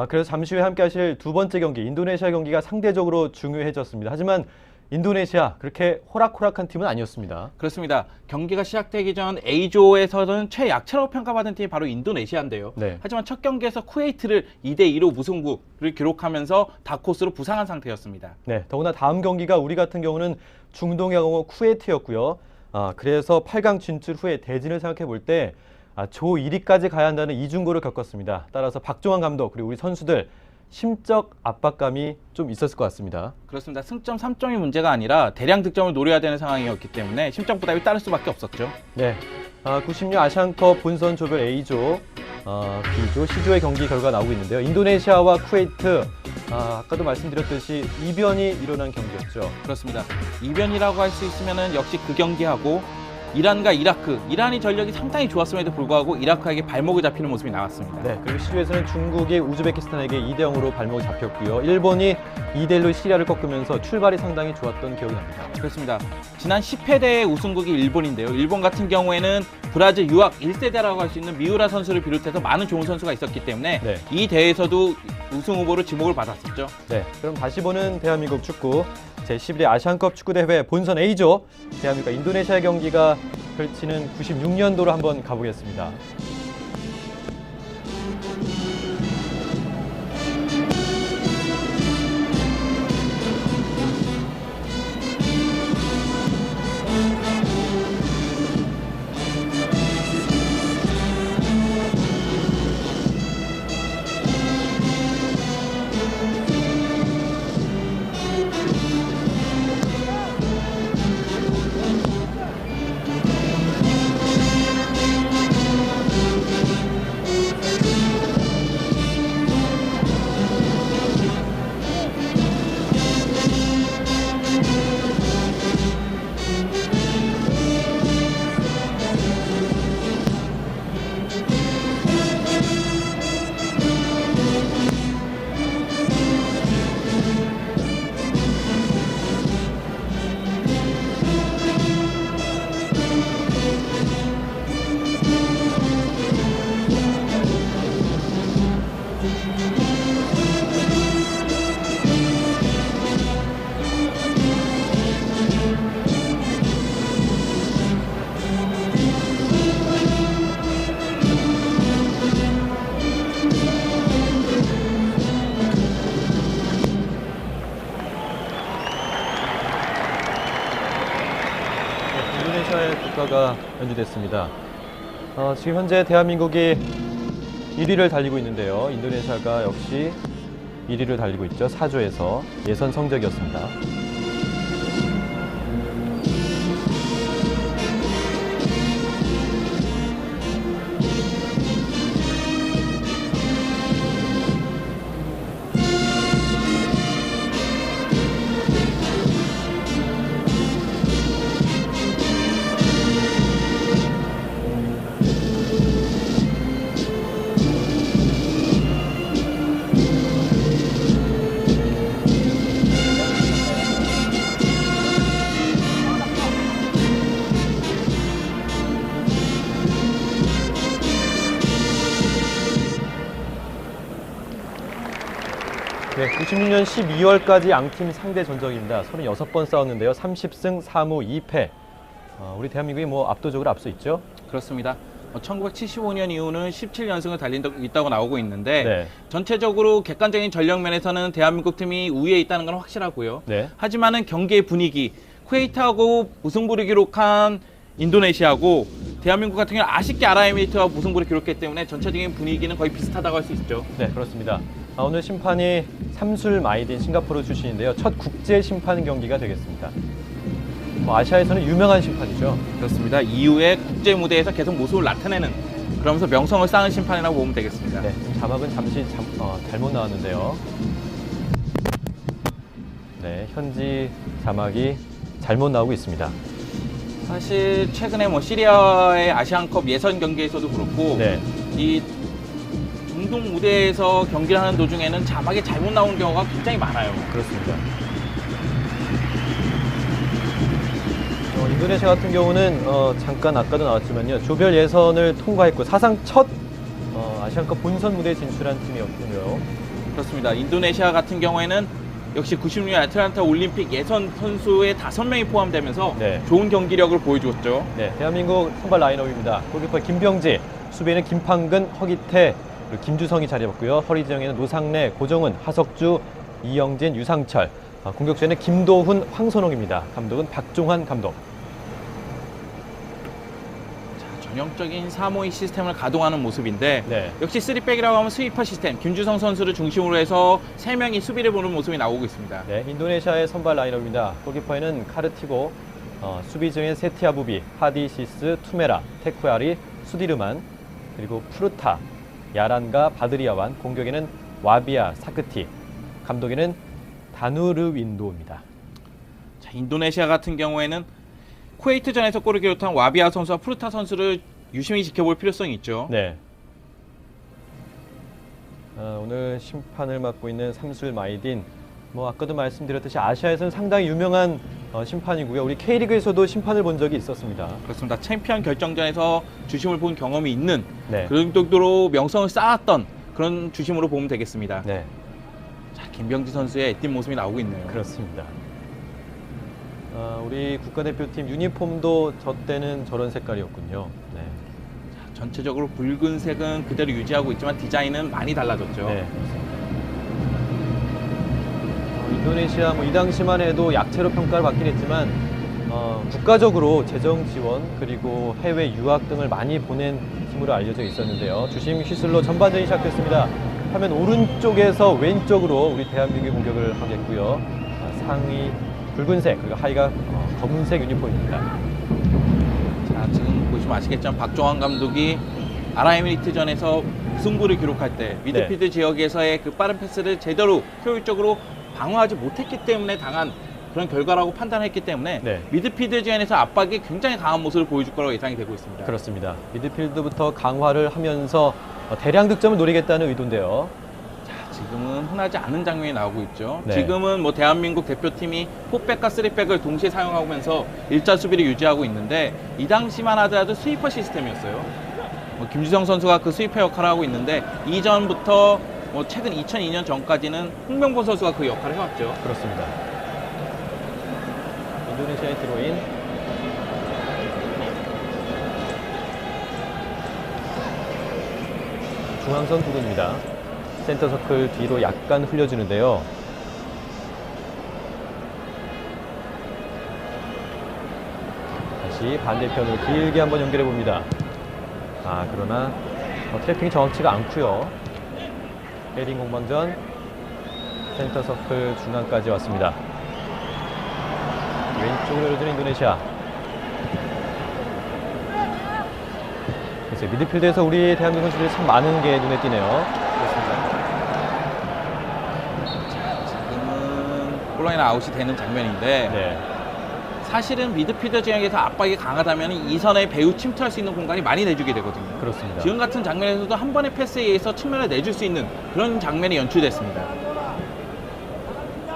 그래서 잠시 후에 함께 하실 두 번째 경기, 인도네시아 경기가 상대적으로 중요해졌습니다. 하지만 인도네시아 그렇게 호락호락한 팀은 아니었습니다. 그렇습니다. 경기가 시작되기 전 A조에서는 최약체라고 평가받은 팀이 바로 인도네시아인데요. 네. 하지만 첫 경기에서 쿠웨이트를 2대2로 무승부를 기록하면서 다코스로 부상한 상태였습니다. 네, 더구나 다음 경기가 우리 같은 경우는 중동의 강호 쿠웨이트였고요. 그래서 8강 진출 후에 대진을 생각해 볼 때 조 1위까지 가야 한다는 이중고를 겪었습니다. 따라서 박종환 감독 그리고 우리 선수들 심적 압박감이 좀 있었을 것 같습니다. 그렇습니다. 승점 3점이 문제가 아니라 대량 득점을 노려야 되는 상황이었기 때문에 심적 부담이 따를 수밖에 없었죠. 네, 96 아시안컵 본선 조별 A조, B조, C조의 경기 결과 나오고 있는데요. 인도네시아와 쿠웨이트, 아까도 말씀드렸듯이 이변이 일어난 경기였죠. 그렇습니다. 이변이라고 할 수 있으면 역시 그 경기하고 이란과 이라크, 이란이 전력이 상당히 좋았음에도 불구하고 이라크에게 발목을 잡히는 모습이 나왔습니다. 네, 그리고 C조에서는 중국이 우즈베키스탄에게 2대0으로 발목이 잡혔고요. 일본이 2대1로 시리아를 꺾으면서 출발이 상당히 좋았던 기억이 납니다. 그렇습니다. 지난 10회 대회 우승국이 일본인데요. 일본 같은 경우에는 브라질 유학 1세대라고 할 수 있는 미우라 선수를 비롯해서 많은 좋은 선수가 있었기 때문에 네. 이 대회에서도 우승 후보로 지목을 받았었죠. 네, 그럼 다시 보는 대한민국 축구 제11회 아시안컵 축구대회 본선 A조 대한민국과 인도네시아 경기가 펼치는 96년도로 한번 가보겠습니다. 인도네시아의 국가가 연주됐습니다. 지금 현재 대한민국이 1위를 달리고 있는데요. 인도네시아가 역시 1위를 달리고 있죠. 4조에서 예선 성적이었습니다. 네, 96년 12월까지 양팀 상대 전적입니다. 36번 싸웠는데요. 30승 4무 2패. 우리 대한민국이 압도적으로 앞서 있죠? 그렇습니다. 1975년 이후는 17연승을 달린 적 있다고 나오고 있는데 네. 전체적으로 객관적인 전력 면에서는 대한민국 팀이 우위에 있다는 건 확실하고요. 네. 하지만은 경기의 분위기, 쿠웨이트하고 무승부를 기록한 인도네시아고 대한민국 같은 경우는 아쉽게 아랍에미리트와 무승부를 기록했기 때문에 전체적인 분위기는 거의 비슷하다고 할 수 있죠. 네, 그렇습니다. 오늘 심판이 삼술 마이딘 싱가포르 출신인데요. 첫 국제 심판 경기가 되겠습니다. 아시아에서는 유명한 심판이죠. 그렇습니다. 이후에 국제 무대에서 계속 모습을 나타내는 그러면서 명성을 쌓은 심판이라고 보면 되겠습니다. 네, 자막은 잠시 잘못 나왔는데요. 네, 현지 자막이 잘못 나오고 있습니다. 사실 최근에 시리아의 아시안컵 예선 경기에서도 그렇고 네. 이 중동 무대에서 경기를 하는 도중에는 자막이 잘못 나오는 경우가 굉장히 많아요. 그렇습니다. 인도네시아 같은 경우는 잠깐 아까도 나왔지만요. 조별 예선을 통과했고 사상 첫 아시안컵 본선 무대에 진출한 팀이었군요. 그렇습니다. 인도네시아 같은 경우에는 역시 96년 애틀란타 올림픽 예선 선수의 5명이 포함되면서 네. 좋은 경기력을 보여주었죠. 네, 대한민국 선발 라인업입니다. 골키퍼 김병지, 수비에는 김판근, 허기태, 그리고 김주성이 자리 잡고요. 허리지영에는 노상래, 고정은, 하석주, 이영진, 유상철. 공격수에는 김도훈, 황선홍입니다. 감독은 박종환 감독. 자, 전형적인 3-5-2 시스템을 가동하는 모습인데 네. 역시 3백이라고 하면 스위퍼 시스템, 김주성 선수를 중심으로 해서 3명이 수비를 보는 모습이 나오고 있습니다. 네, 인도네시아의 선발 라인업입니다. 골키퍼에는 카르티고, 수비진의 세티아부비, 하디시스, 투메라, 테쿠야리, 수디르만, 그리고 푸르타, 야란과 바드리아완, 공격에는 와비아, 사크티, 감독에는 다누르윈도입니다. 자, 인도네시아 같은 경우에는 쿠웨이트전에서 골을 기록한 와비아 선수와 푸르타 선수를 유심히 지켜볼 필요성이 있죠. 네. 오늘 심판을 맡고 있는 삼술 마이딘, 아까도 말씀드렸듯이 아시아에서는 상당히 유명한 심판이고요. 우리 K리그에서도 심판을 본 적이 있었습니다. 그렇습니다. 챔피언 결정전에서 주심을 본 경험이 있는 네. 그런 정도로 명성을 쌓았던 그런 주심으로 보면 되겠습니다. 네, 자, 김병지 선수의 애띤 모습이 나오고 있네요. 그렇습니다. 우리 국가대표팀 유니폼도 저 때는 저런 색깔이었군요. 네. 전체적으로 붉은색은 그대로 유지하고 있지만 디자인은 많이 달라졌죠. 네. 인도네시아 이 당시만 해도 약체로 평가를 받긴 했지만 국가적으로 재정 지원 그리고 해외 유학 등을 많이 보낸 팀으로 알려져 있었는데요. 주심 휘슬로 전반전이 시작됐습니다. 화면 오른쪽에서 왼쪽으로 우리 대한민국이 공격을 하겠고요. 상의 붉은색 그리고 하의가 검은색 유니폼입니다. 자, 지금 보시면 아시겠지만 박종환 감독이 아랍에미리트전에서 무승부를 기록할 때 미드필드 지역에서의 그 빠른 패스를 제대로 효율적으로 방어하지 못했기 때문에 당한 그런 결과라고 판단했기 때문에 네. 미드필드 지역에서 압박이 굉장히 강한 모습을 보여줄 거라고 예상이 되고 있습니다. 그렇습니다. 미드필드부터 강화를 하면서 대량 득점을 노리겠다는 의도인데요. 자, 지금은 흔하지 않은 장면이 나오고 있죠. 네. 지금은 대한민국 대표팀이 4백과 3백을 동시에 사용하면서 일자 수비를 유지하고 있는데 이 당시만 하더라도 스위퍼 시스템이었어요. 김주성 선수가 그 스위퍼 역할을 하고 있는데 이전부터 최근 2002년 전까지는 홍명보 선수가 그 역할을 해왔죠. 그렇습니다. 인도네시아의 드로인. 중앙선 부근입니다. 센터 서클 뒤로 약간 흘려주는데요. 다시 반대편으로 길게 한번 연결해 봅니다. 그러나 트래핑이 정확치가 않고요. 헤딩 공방전 센터 서클 중앙까지 왔습니다. 왼쪽으로 열어주는 인도네시아. 글쎄, 미드필드에서 우리 대한민국 선수들이 참 많은 게 눈에 띄네요. 그렇습니다. 지금은 골라인 아웃이 되는 장면인데 네. 사실은 미드필더 지역에서 압박이 강하다면 이 선에 배후 침투할 수 있는 공간이 많이 내주게 되거든요. 그렇습니다. 지금 같은 장면에서도 한 번의 패스에 의해서 측면을 내줄 수 있는 그런 장면이 연출됐습니다.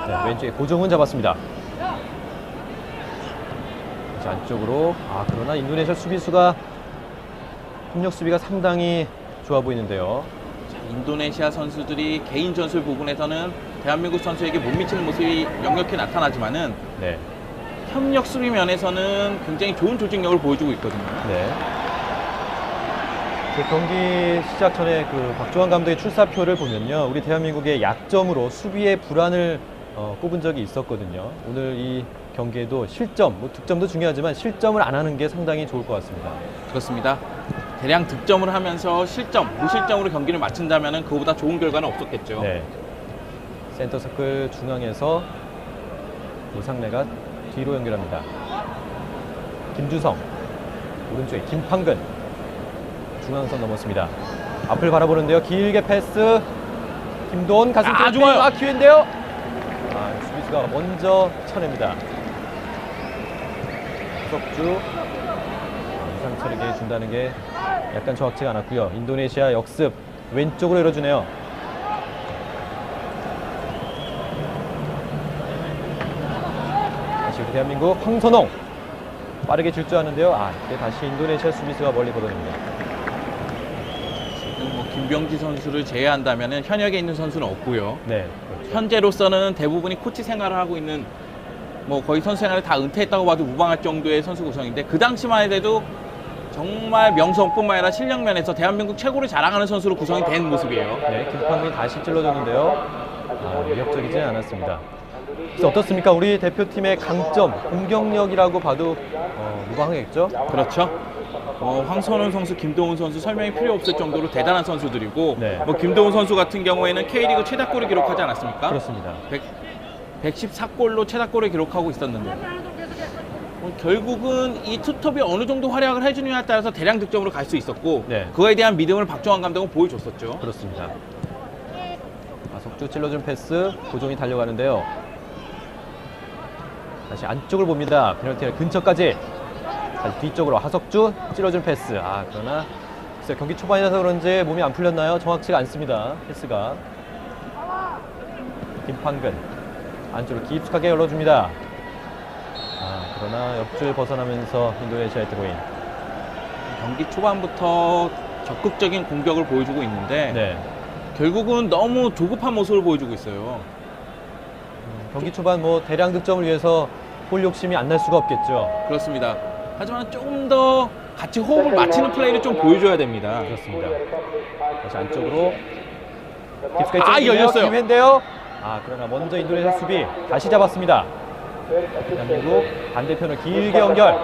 네, 왼쪽에 고정은 잡았습니다. 다시 안쪽으로. 그러나 인도네시아 수비수가 협력 수비가 상당히 좋아 보이는데요. 자, 인도네시아 선수들이 개인 전술 부분에서는 대한민국 선수에게 못 미치는 모습이 역력히 나타나지만은 네. 협력 수비 면에서는 굉장히 좋은 조직력을 보여주고 있거든요. 네. 경기 시작 전에 그 박종환 감독의 출사표를 보면요, 우리 대한민국의 약점으로 수비의 불안을 꼽은 적이 있었거든요. 오늘 이 경기에도 실점, 득점도 중요하지만 실점을 안 하는 게 상당히 좋을 것 같습니다. 그렇습니다. 대량 득점을 하면서 실점, 무실점으로 경기를 마친다면 그보다 좋은 결과는 없었겠죠. 네. 센터 서클 중앙에서 노상래가 뒤로 연결합니다. 김주성, 오른쪽에 김판근, 중앙선 넘었습니다. 앞을 바라보는데요. 길게 패스. 김도훈 가슴 쪽 좋아요. 기회인데요. 수비수가 먼저 쳐냅니다. 석주 이상철에게 준다는 게 약간 정확치가 않았고요. 인도네시아 역습 왼쪽으로 열어주네요. 다시 우리 대한민국 황선홍 빠르게 질주하는데요. 이때 다시 인도네시아 수비수가 멀리 걷어냅니다. 지금 김병지 선수를 제외한다면 현역에 있는 선수는 없고요. 네. 그렇죠. 현재로서는 대부분이 코치 생활을 하고 있는 뭐 거의 선수 생활을 다 은퇴했다고 봐도 무방할 정도의 선수 구성인데 그 당시만 해도 정말 명성뿐만 아니라 실력 면에서 대한민국 최고를 자랑하는 선수로 구성이 된 모습이에요. 네, 김판근이 다시 찔러줬는데요. 아, 위협적이지 않았습니다. 그래서 어떻습니까? 우리 대표팀의 강점, 공격력이라고 봐도 무방하겠죠? 그렇죠. 황선우 선수, 김도훈 선수 설명이 필요 없을 정도로 대단한 선수들이고 네. 김도훈 선수 같은 경우에는 K리그 최다골을 기록하지 않았습니까? 그렇습니다. 114골로 최다골을 기록하고 있었는데 결국은 이 투톱이 어느 정도 활약을 해주느냐에 따라서 대량 득점으로 갈 수 있었고 네. 그거에 대한 믿음을 박종환 감독은 보여줬었죠. 그렇습니다. 하석주 찔러준 패스, 고종이 달려가는데요. 다시 안쪽을 봅니다. 페널티 근처까지. 다시 뒤쪽으로 하석주 찔러준 패스. 아, 그러나 글쎄요, 경기 초반이라서 그런지 몸이 안 풀렸나요? 정확치가 않습니다. 패스가. 김판근 안쪽으로 깊숙하게 열어줍니다. 아, 그러나 옆줄 벗어나면서 인도네시아의 드로인. 경기 초반부터 적극적인 공격을 보여주고 있는데 네. 결국은 너무 조급한 모습을 보여주고 있어요. 경기 초반 뭐 대량 득점을 위해서 골 욕심이 안 날 수가 없겠죠. 그렇습니다. 하지만 좀 더 같이 호흡을 맞추는 플레이를 좀 보여줘야 됩니다. 그렇습니다. 다시 안쪽으로 깊숙하게 열렸어요. 기회인데요. 아, 그러나 먼저 인도네시아 수비 다시 잡았습니다. 대한민국 반대편을 길게 연결.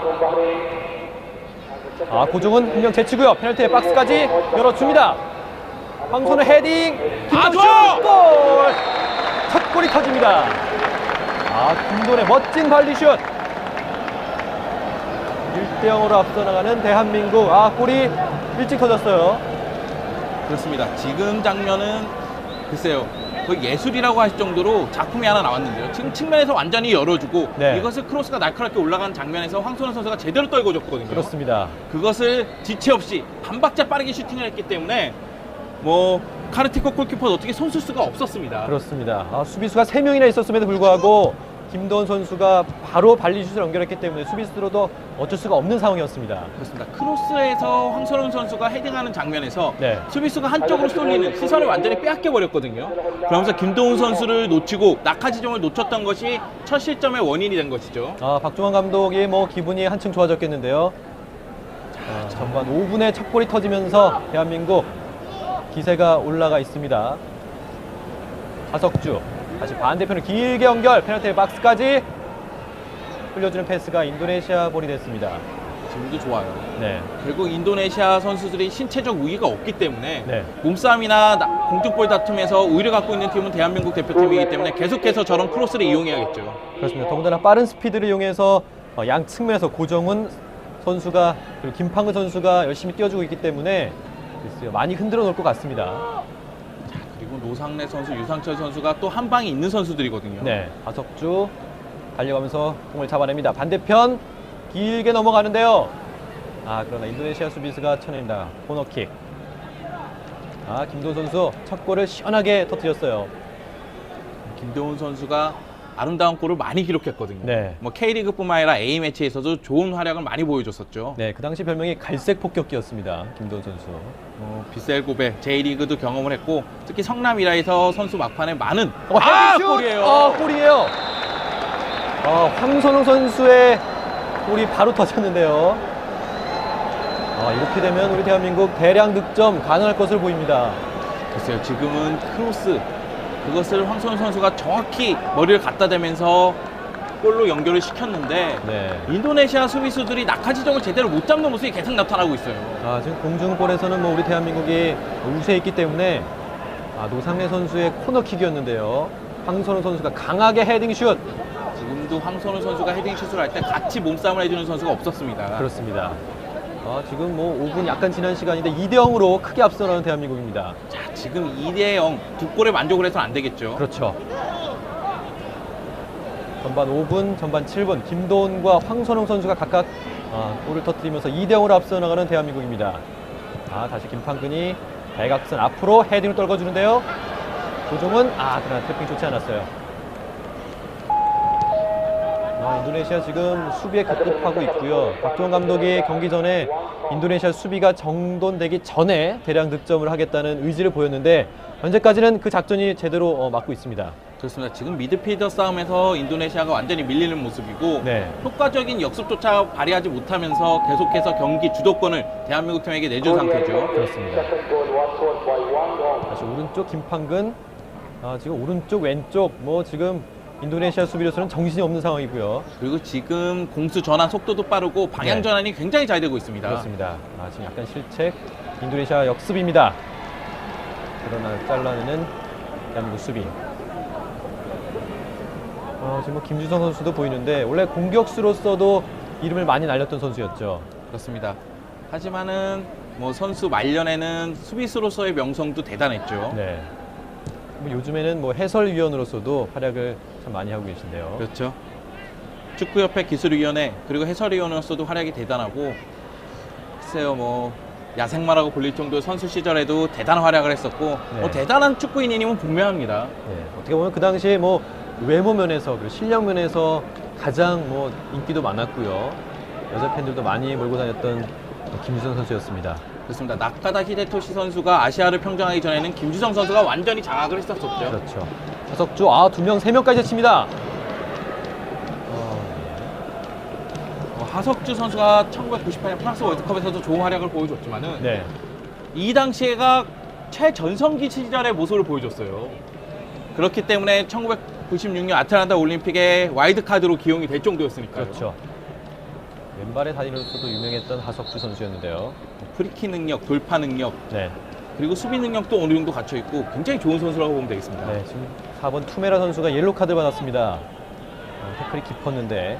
아, 고종은 한 명 제치고요. 페널티의 박스까지 열어줍니다. 황선우 헤딩. 좋아요! 골! 첫 골이 터집니다. 아, 김돈의 멋진 발리슛. 1대0으로 앞서 나가는 대한민국. 아, 골이 일찍 터졌어요. 그렇습니다. 지금 장면은 글쎄요. 거의 예술이라고 할 정도로 작품이 하나 나왔는데요. 지금 측면에서 완전히 열어주고 네. 이것을 크로스가 날카롭게 올라가는 장면에서 황선우 선수가 제대로 떨궈줬거든요. 그렇습니다. 그것을 지체 없이 한 박자 빠르게 슈팅을 했기 때문에 뭐 카르티코 골키퍼도 어떻게 손쓸 수가 없었습니다. 그렇습니다. 아, 수비수가 3명이나 있었음에도 불구하고 김도훈 선수가 바로 발리슛을 연결했기 때문에 수비수로도 어쩔 수가 없는 상황이었습니다. 그렇습니다. 크로스에서 황선우 선수가 헤딩하는 장면에서 네. 수비수가 한쪽으로 쏠리는 시선을 완전히 빼앗겨 버렸거든요. 그러면서 김도훈 선수를 놓치고 낙하 지점을 놓쳤던 것이 첫 실점의 원인이 된 것이죠. 아, 박종환 감독이 뭐 기분이 한층 좋아졌겠는데요. 자, 전반 5분에 첫 골이 터지면서 대한민국 기세가 올라가 있습니다. 하석주 다시 반대편을 길게 연결, 페널티 박스까지 흘려주는 패스가 인도네시아 볼이 됐습니다. 지금도 좋아요. 네. 결국 인도네시아 선수들이 신체적 우위가 없기 때문에 네. 몸싸움이나 공중볼 다툼에서 우위를 갖고 있는 팀은 대한민국 대표팀이기 때문에 계속해서 저런 크로스를 이용해야겠죠. 그렇습니다. 더군다나 빠른 스피드를 이용해서 양 측면에서 고정훈 선수가 그리고 김판근 선수가 열심히 뛰어주고 있기 때문에 글쎄요, 많이 흔들어 놓을 것 같습니다. 그리고 노상래 선수, 유상철 선수가 또 한 방이 있는 선수들이거든요. 네, 하석주 달려가면서 공을 잡아냅니다. 반대편 길게 넘어가는데요. 아, 그러나 인도네시아 수비수가 쳐냅니다. 코너킥. 아, 김도훈 선수 첫 골을 시원하게 터뜨렸어요. 김도훈 선수가 아름다운 골을 많이 기록했거든요. 네. 뭐 K리그뿐만 아니라 A매치에서도 좋은 활약을 많이 보여줬었죠. 네, 그 당시 별명이 갈색 폭격기였습니다. 김도훈 선수. 빗셀고베 J리그도 경험을 했고 특히 성남이라에서 선수 막판에 많은 헤딩슛! 골이에요. 골이에요. 황선우 선수의 골이 바로 터졌는데요. 이렇게 되면 우리 대한민국 대량 득점 가능할 것을 보입니다. 글쎄요, 지금은 크로스 그것을 황선우 선수가 정확히 머리를 갖다 대면서 골로 연결을 시켰는데 네. 인도네시아 수비수들이 낙하지점을 제대로 못 잡는 모습이 계속 나타나고 있어요. 지금 공중볼에서는 뭐 우리 대한민국이 우세해 있기 때문에 노상래 선수의 코너킥이었는데요. 황선우 선수가 강하게 헤딩슛. 지금도 황선우 선수가 헤딩슛을 할 때 같이 몸싸움을 해주는 선수가 없었습니다. 그렇습니다. 지금 뭐 5분 약간 지난 시간인데 2대0으로 크게 앞서 나가는 대한민국입니다. 자, 지금 2대0 두 골에 만족을 해서는 안 되겠죠. 그렇죠. 전반 5분, 전반 7분 김도훈과 황선홍 선수가 각각 골을 터뜨리면서 2대0으로 앞서 나가는 대한민국입니다. 다시 김판근이 대각선 앞으로 헤딩을 떨궈주는데요. 고종은 그러나 태핑 좋지 않았어요. 인도네시아 지금 수비에 급급하고 있고요. 박종원 감독이 경기 전에 인도네시아 수비가 정돈되기 전에 대량 득점을 하겠다는 의지를 보였는데 현재까지는 그 작전이 제대로 맞고 있습니다. 그렇습니다. 지금 미드필더 싸움에서 인도네시아가 완전히 밀리는 모습이고 네. 효과적인 역습조차 발휘하지 못하면서 계속해서 경기 주도권을 대한민국 팀에게 내준 상태죠. 그렇습니다. 다시 오른쪽 김판근. 지금 오른쪽 왼쪽 뭐 지금 인도네시아 수비로서는 정신이 없는 상황이고요. 그리고 지금 공수 전환 속도도 빠르고 방향 네. 전환이 굉장히 잘 되고 있습니다. 그렇습니다. 지금 약간 실책. 인도네시아 역습입니다. 그러나 잘라내는 대한민국 수비. 지금 뭐 김주성 선수도 보이는데 원래 공격수로서도 이름을 많이 날렸던 선수였죠. 그렇습니다. 하지만은 뭐 선수 말년에는 수비수로서의 명성도 대단했죠. 네. 뭐 요즘에는 뭐 해설위원으로서도 활약을 참 많이 하고 계신데요. 그렇죠. 축구협회 기술위원회 그리고 해설위원으로서도 활약이 대단하고 글쎄요 뭐 야생마라고 불릴 정도의 선수 시절에도 대단한 활약을 했었고 네. 뭐 대단한 축구인임은 분명합니다. 네. 어떻게 보면 그 당시에 뭐 외모 면에서 그리고 실력 면에서 가장 뭐 인기도 많았고요. 여자 팬들도 많이 몰고 다녔던 김주성 선수였습니다. 그렇습니다. 나카다 히데토시 선수가 아시아를 평정하기 전에는 김주성 선수가 완전히 장악을 했었었죠. 그렇죠. 하석주, 2명, 3명까지 칩니다. 하석주 선수가 1998년 프랑스 월드컵에서도 좋은 활약을 보여줬지만은 네. 이 당시에가 최전성기 시절의 모습을 보여줬어요. 그렇기 때문에 1996년 아틀란타 올림픽에 와일드카드로 기용이 될 정도였으니까요. 그렇죠. 왼발의 달인으로서도 유명했던 하석주 선수였는데요. 프리킥 능력, 돌파 능력, 네. 그리고 수비 능력도 어느 정도 갖춰 있고 굉장히 좋은 선수라고 보면 되겠습니다. 네, 지금 4번 투메라 선수가 옐로 카드 받았습니다. 태클이 깊었는데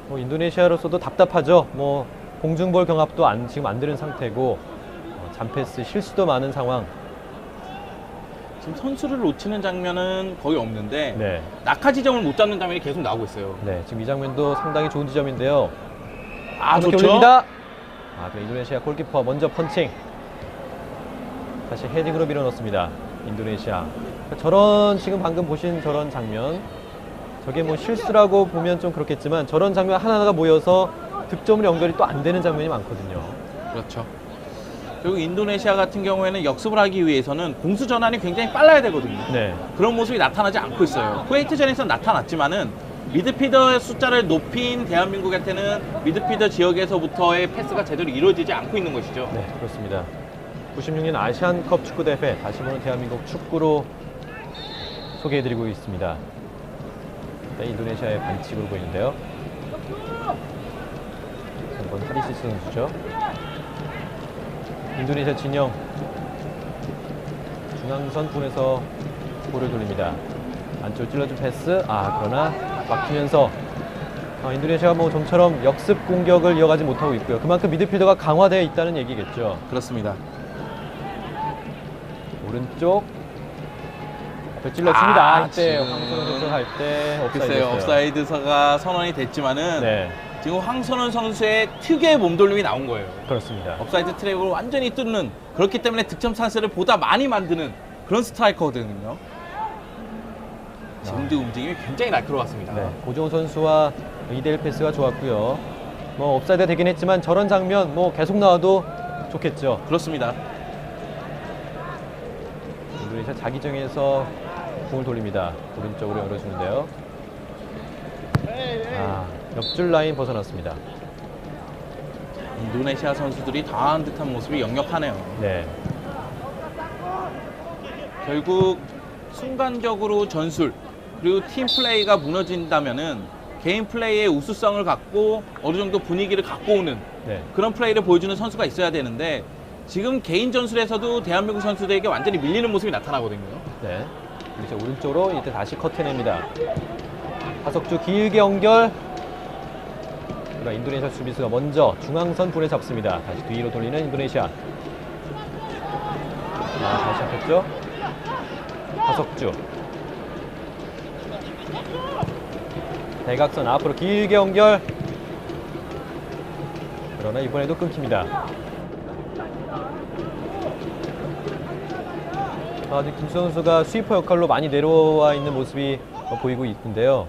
뭐 인도네시아로서도 답답하죠. 뭐 공중볼 경합도 지금 안 되는 상태고 잔패스 실수도 많은 상황. 지금 선수를 놓치는 장면은 거의 없는데 네, 낙하 지점을 못 잡는 장면이 계속 나오고 있어요. 네, 지금 이 장면도 상당히 좋은 지점인데요. 좋죠. 올립니다. 그 인도네시아 골키퍼 먼저 펀칭. 다시 헤딩으로 밀어넣습니다. 인도네시아. 저런 지금 방금 보신 저런 장면. 저게 뭐 실수라고 보면 좀 그렇겠지만 저런 장면 하나하나가 모여서 득점으로 연결이 또 안 되는 장면이 많거든요. 그렇죠. 그리고 인도네시아 같은 경우에는 역습을 하기 위해서는 공수 전환이 굉장히 빨라야 되거든요. 네, 그런 모습이 나타나지 않고 있어요. 쿠웨이트전에서는 나타났지만은 미드필더의 숫자를 높인 대한민국한테는 미드필더 지역에서부터의 패스가 제대로 이루어지지 않고 있는 것이죠. 네, 그렇습니다. 96년 아시안컵 축구대회 다시 보는 대한민국 축구로 소개해드리고 있습니다. 네, 인도네시아의 반칙으로 보이는데요. 이번 하리시스 선수죠. 인도네시아 진영 중앙선 부분에서 볼을 돌립니다. 안쪽 찔러준 패스. 그러나 막히면서 인도네시아가 뭐 좀처럼 역습 공격을 이어가지 못하고 있고요. 그만큼 미드필더가 강화되어 있다는 얘기겠죠. 그렇습니다. 오른쪽 앞에 찔러줍니다. 이때 지금 황선홍 선수 할 때 글쎄요, 옵사이드였어요. 옵사이드가 선언이 됐지만은 네, 지금 황선원 선수의 특유의 몸돌림이 나온 거예요. 그렇습니다. 업사이드 트랙을 완전히 뚫는, 그렇기 때문에 득점 찬스를 보다 많이 만드는 그런 스트라이커거든요. 지금도 움직임이 굉장히 날카로웠습니다. 네, 고종호 선수와 2대1 패스가 좋았고요. 뭐 옵사이드가 되긴 했지만 저런 장면 뭐 계속 나와도 좋겠죠. 그렇습니다. 인도네시아 자기정에서 공을 돌립니다. 오른쪽으로 열어주는데요. 옆줄 라인 벗어났습니다. 인도네시아 선수들이 당황한 듯한 모습이 역력하네요. 네, 결국 순간적으로 전술 그리고 팀 플레이가 무너진다면은 개인 플레이의 우수성을 갖고 어느 정도 분위기를 갖고 오는 네, 그런 플레이를 보여주는 선수가 있어야 되는데 지금 개인 전술에서도 대한민국 선수들에게 완전히 밀리는 모습이 나타나거든요. 네. 이제 오른쪽으로 이때 다시 커트냅니다. 하석주 길게 연결. 그러나 인도네시아 수비수가 먼저 중앙선 불에 잡습니다. 다시 뒤로 돌리는 인도네시아. 다시 잡혔죠. 하석주. 대각선 앞으로 길게 연결. 그러나 이번에도 끊깁니다. 지금 김주성 선수가 스위퍼 역할로 많이 내려와 있는 모습이 보이고 있는데요.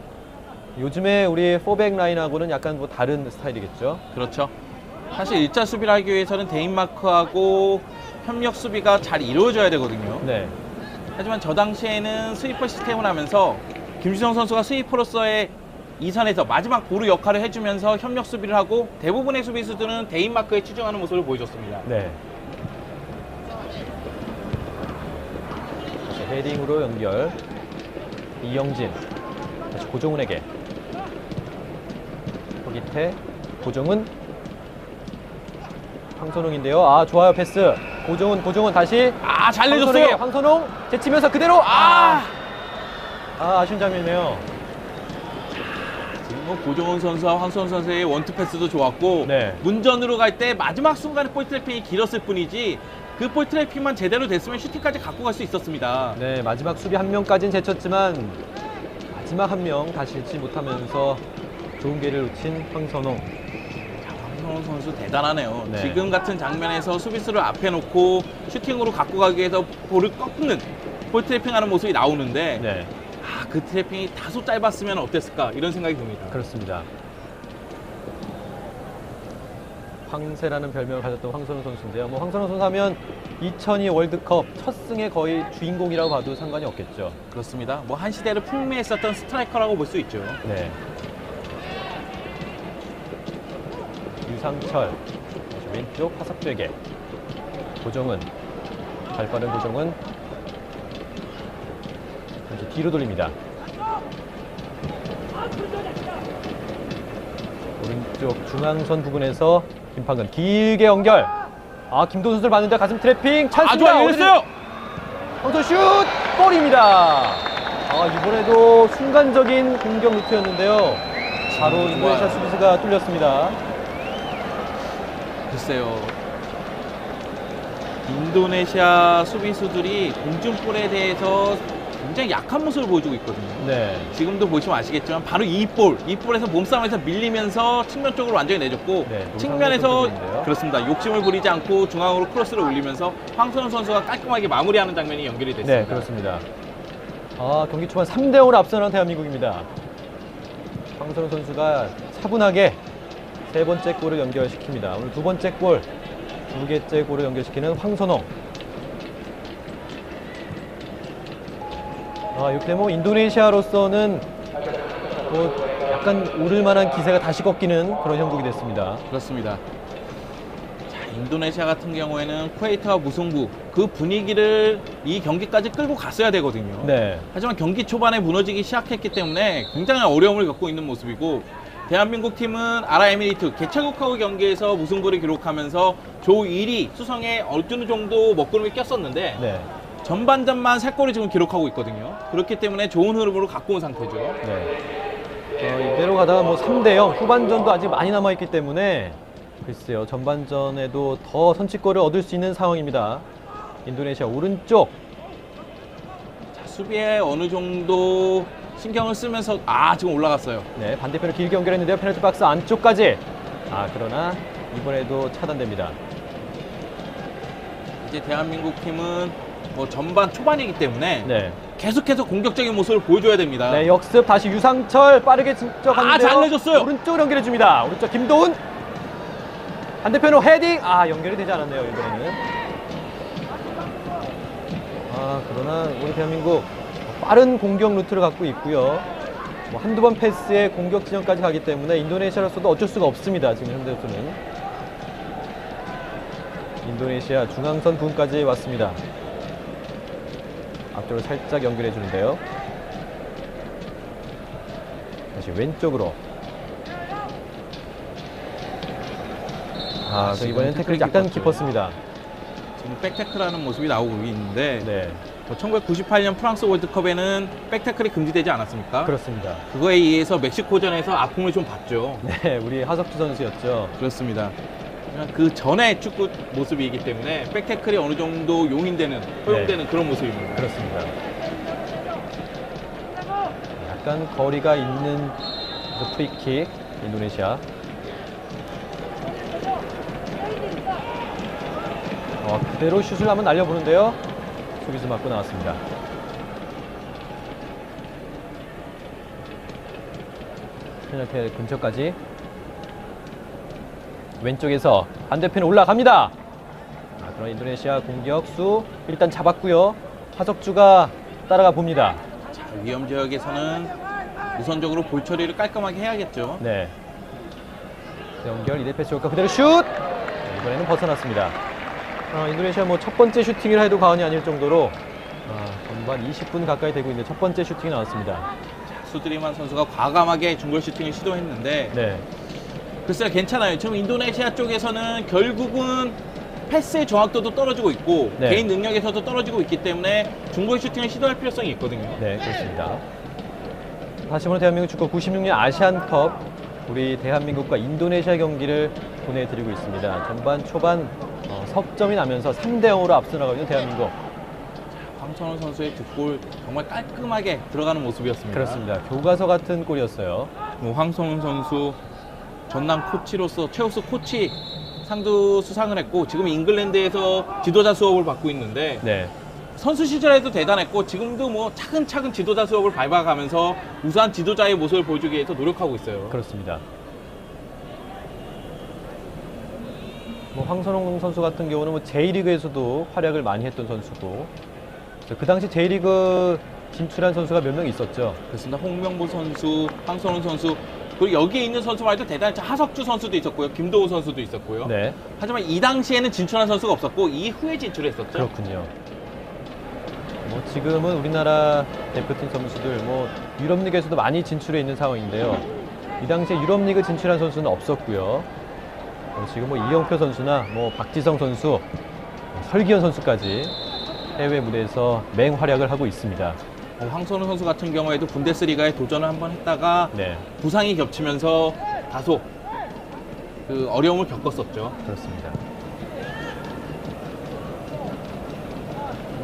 요즘에 우리 4백 라인하고는 약간 뭐 다른 스타일이겠죠. 그렇죠. 사실 일자 수비를 하기 위해서는 대인 마크하고 협력 수비가 잘 이루어져야 되거든요. 네. 하지만 저 당시에는 스위퍼 시스템을 하면서 김주성 선수가 스위퍼로서의 이선에서 마지막 보루 역할을 해주면서 협력 수비를 하고 대부분의 수비수들은 대인 마크에 치중하는 모습을 보여줬습니다. 네. 다시 헤딩으로 연결. 이영진. 다시 고종훈에게. 거기태. 고종훈. 황선홍인데요. 아, 좋아요. 패스. 고종훈 다시. 아, 잘 황선홍에게 내줬어요. 황선홍 제치면서 그대로. 아쉬운 장면이네요. 지금 뭐 고종훈 선수와 황선홍 선수의 원투 패스도 좋았고 네. 문전으로 갈 때 마지막 순간에 볼 트래핑이 길었을 뿐이지 그 볼 트래핑만 제대로 됐으면 슈팅까지 갖고 갈 수 있었습니다. 네, 마지막 수비 한 명까지는 제쳤지만 마지막 한 명 다시 잃지 못하면서 좋은 기회를 놓친 황선홍. 황선홍 선수 대단하네요. 네. 지금 같은 장면에서 수비수를 앞에 놓고 슈팅으로 갖고 가기 위해서 볼을 꺾는 볼 트래핑하는 모습이 나오는데 네, 그 트래핑이 다소 짧았으면 어땠을까 이런 생각이 듭니다. 그렇습니다. 황새라는 별명을 가졌던 황선홍 선수인데요. 뭐 황선홍 선수 하면 2002 월드컵 첫 승의 거의 주인공이라고 봐도 상관이 없겠죠. 그렇습니다. 뭐 한 시대를 풍미했었던 스트라이커라고 볼 수 있죠. 네. 유상철 왼쪽 화석되게 고종훈 발 빠른 고종훈 이제 뒤로 돌립니다. 오른쪽 중앙선 부근에서 김판근 길게 연결. 김도훈 선수를 봤는데 가슴 트래핑 찬스입니다. 좋아요. 열렸어요. 황선 슛 골입니다. 이번에도 순간적인 공격 루트였는데요. 바로 인도네시아 수비수가 뚫렸습니다. 글쎄요. 인도네시아 수비수들이 공중볼에 대해서 굉장히 약한 모습을 보여주고 있거든요. 네. 지금도 보시면 아시겠지만 바로 이 볼에서 몸싸움에서 밀리면서 측면 쪽으로 완전히 내줬고 네, 측면에서 몸싸움에서 그렇습니다. 욕심을 부리지 않고 중앙으로 크로스를 올리면서 황선홍 선수가 깔끔하게 마무리하는 장면이 연결이 됐습니다. 네, 그렇습니다. 경기 초반 3대0으로 앞서는 대한민국입니다. 황선홍 선수가 차분하게 세 번째 골을 연결시킵니다. 오늘 두 번째 골, 두 개째 골을 연결시키는 황선홍. 이렇게 뭐 인도네시아로서는 뭐 약간 오를 만한 기세가 다시 꺾이는 그런 형국이 됐습니다. 그렇습니다. 자, 인도네시아 같은 경우에는 쿠웨이트와 무승부 그 분위기를 이 경기까지 끌고 갔어야 되거든요. 네. 하지만 경기 초반에 무너지기 시작했기 때문에 굉장히 어려움을 겪고 있는 모습이고 대한민국 팀은 아랍에미리트 개최국하고 경기에서 무승부를 기록하면서 조 1위 수성에 어느 정도 먹구름이 꼈었는데 네. 전반전만 3골을 지금 기록하고 있거든요. 그렇기 때문에 좋은 흐름으로 갖고 온 상태죠. 네. 이대로 가다가 뭐 3대0 후반전도 아직 많이 남아있기 때문에 글쎄요, 전반전에도 더 선취골을 얻을 수 있는 상황입니다. 인도네시아 오른쪽. 자, 수비에 어느 정도 신경을 쓰면서 지금 올라갔어요. 네, 반대편을 길게 연결했는데요. 페널티 박스 안쪽까지. 그러나 이번에도 차단됩니다. 이제 대한민국 팀은 뭐 전반 초반이기 때문에 네. 계속해서 공격적인 모습을 보여줘야 됩니다. 네, 역습 다시 유상철 빠르게 진척하는데요. 잘 내줬어요. 오른쪽으로 연결해줍니다. 오른쪽 김도훈. 반대편으로 헤딩. 연결이 되지 않았네요, 이번에는. 그러나 우리 대한민국 빠른 공격 루트를 갖고 있고요. 뭐 한두 번 패스에 공격 지점까지 가기 때문에 인도네시아로서도 어쩔 수가 없습니다. 지금 현대로서는. 인도네시아 중앙선 부근까지 왔습니다. 앞쪽으로 살짝 연결해 주는데요. 다시 왼쪽으로. 이번엔 태클이 약간 깊었습니다. 지금 백태클하는 모습이 나오고 있는데 네, 1998년 프랑스 월드컵에는 백태클이 금지되지 않았습니까? 그렇습니다. 그거에 의해서 멕시코전에서 아픔을 좀 봤죠. 네, 우리 하석주 선수였죠. 그렇습니다. 그 전에 축구 모습이기 때문에 백태클이 어느 정도 용인되는, 허용되는 그런 모습입니다. 그렇습니다. 약간 거리가 있는 프리킥, 인도네시아. 그대로 슛을 한번 날려보는데요. 수비수 맞고 나왔습니다. 페널티 근처까지 왼쪽에서 반대편 올라갑니다. 그러나 인도네시아 공격수 일단 잡았고요. 하석주가 따라가 봅니다. 자, 위험 지역에서는 우선적으로 볼 처리를 깔끔하게 해야겠죠. 네. 연결 이대 패스 효과 그대로 슛! 이번에는 벗어났습니다. 인도네시아 뭐 첫 번째 슈팅이라 해도 과언이 아닐 정도로 전반 20분 가까이 되고 있는데 첫 번째 슈팅이 나왔습니다. 수드리만 선수가 과감하게 중거리 슈팅을 시도했는데 네. 글쎄요, 괜찮아요. 지금 인도네시아 쪽에서는 결국은 패스의 정확도도 떨어지고 있고 네. 개인 능력에서도 떨어지고 있기 때문에 중거리 슈팅을 시도할 필요성이 있거든요. 네, 그렇습니다. 다시 보는 대한민국 축구 96년 아시안컵 우리 대한민국과 인도네시아 경기를 보내드리고 있습니다. 전반 초반 석점이 나면서 3대 0으로 앞서 나가고 있는 대한민국. 황선홍 선수의 득골 정말 깔끔하게 들어가는 모습이었습니다. 그렇습니다. 교과서 같은 골이었어요. 뭐 황선홍 선수 전남 코치로서 최우수 코치 상도 수상을 했고 지금 잉글랜드에서 지도자 수업을 받고 있는데 네. 선수 시절에도 대단했고 지금도 뭐 차근차근 지도자 수업을 밟아가면서 우수한 지도자의 모습을 보여주기 위해서 노력하고 있어요. 그렇습니다. 뭐 황선홍 선수 같은 경우는 뭐 J리그에서도 활약을 많이 했던 선수고 그 당시 J리그 진출한 선수가 몇 명 있었죠. 그렇습니다. 홍명보 선수, 황선홍 선수 그리고 여기에 있는 선수 말도 대단했죠. 하석주 선수도 있었고요. 김도우 선수도 있었고요. 네. 하지만 이 당시에는 진출한 선수가 없었고 이후에 진출했었죠. 그렇군요. 뭐 지금은 우리나라 대표팀 선수들 뭐 유럽리그에서도 많이 진출해 있는 상황인데요. 이 당시에 유럽리그 진출한 선수는 없었고요. 지금 뭐 이영표 선수나 뭐 박지성 선수, 설기현 선수까지 해외 무대에서 맹활약을 하고 있습니다. 황선우 선수 같은 경우에도 분데스리가에 도전을 한번 했다가 네, 부상이 겹치면서 다소 그 어려움을 겪었었죠. 그렇습니다.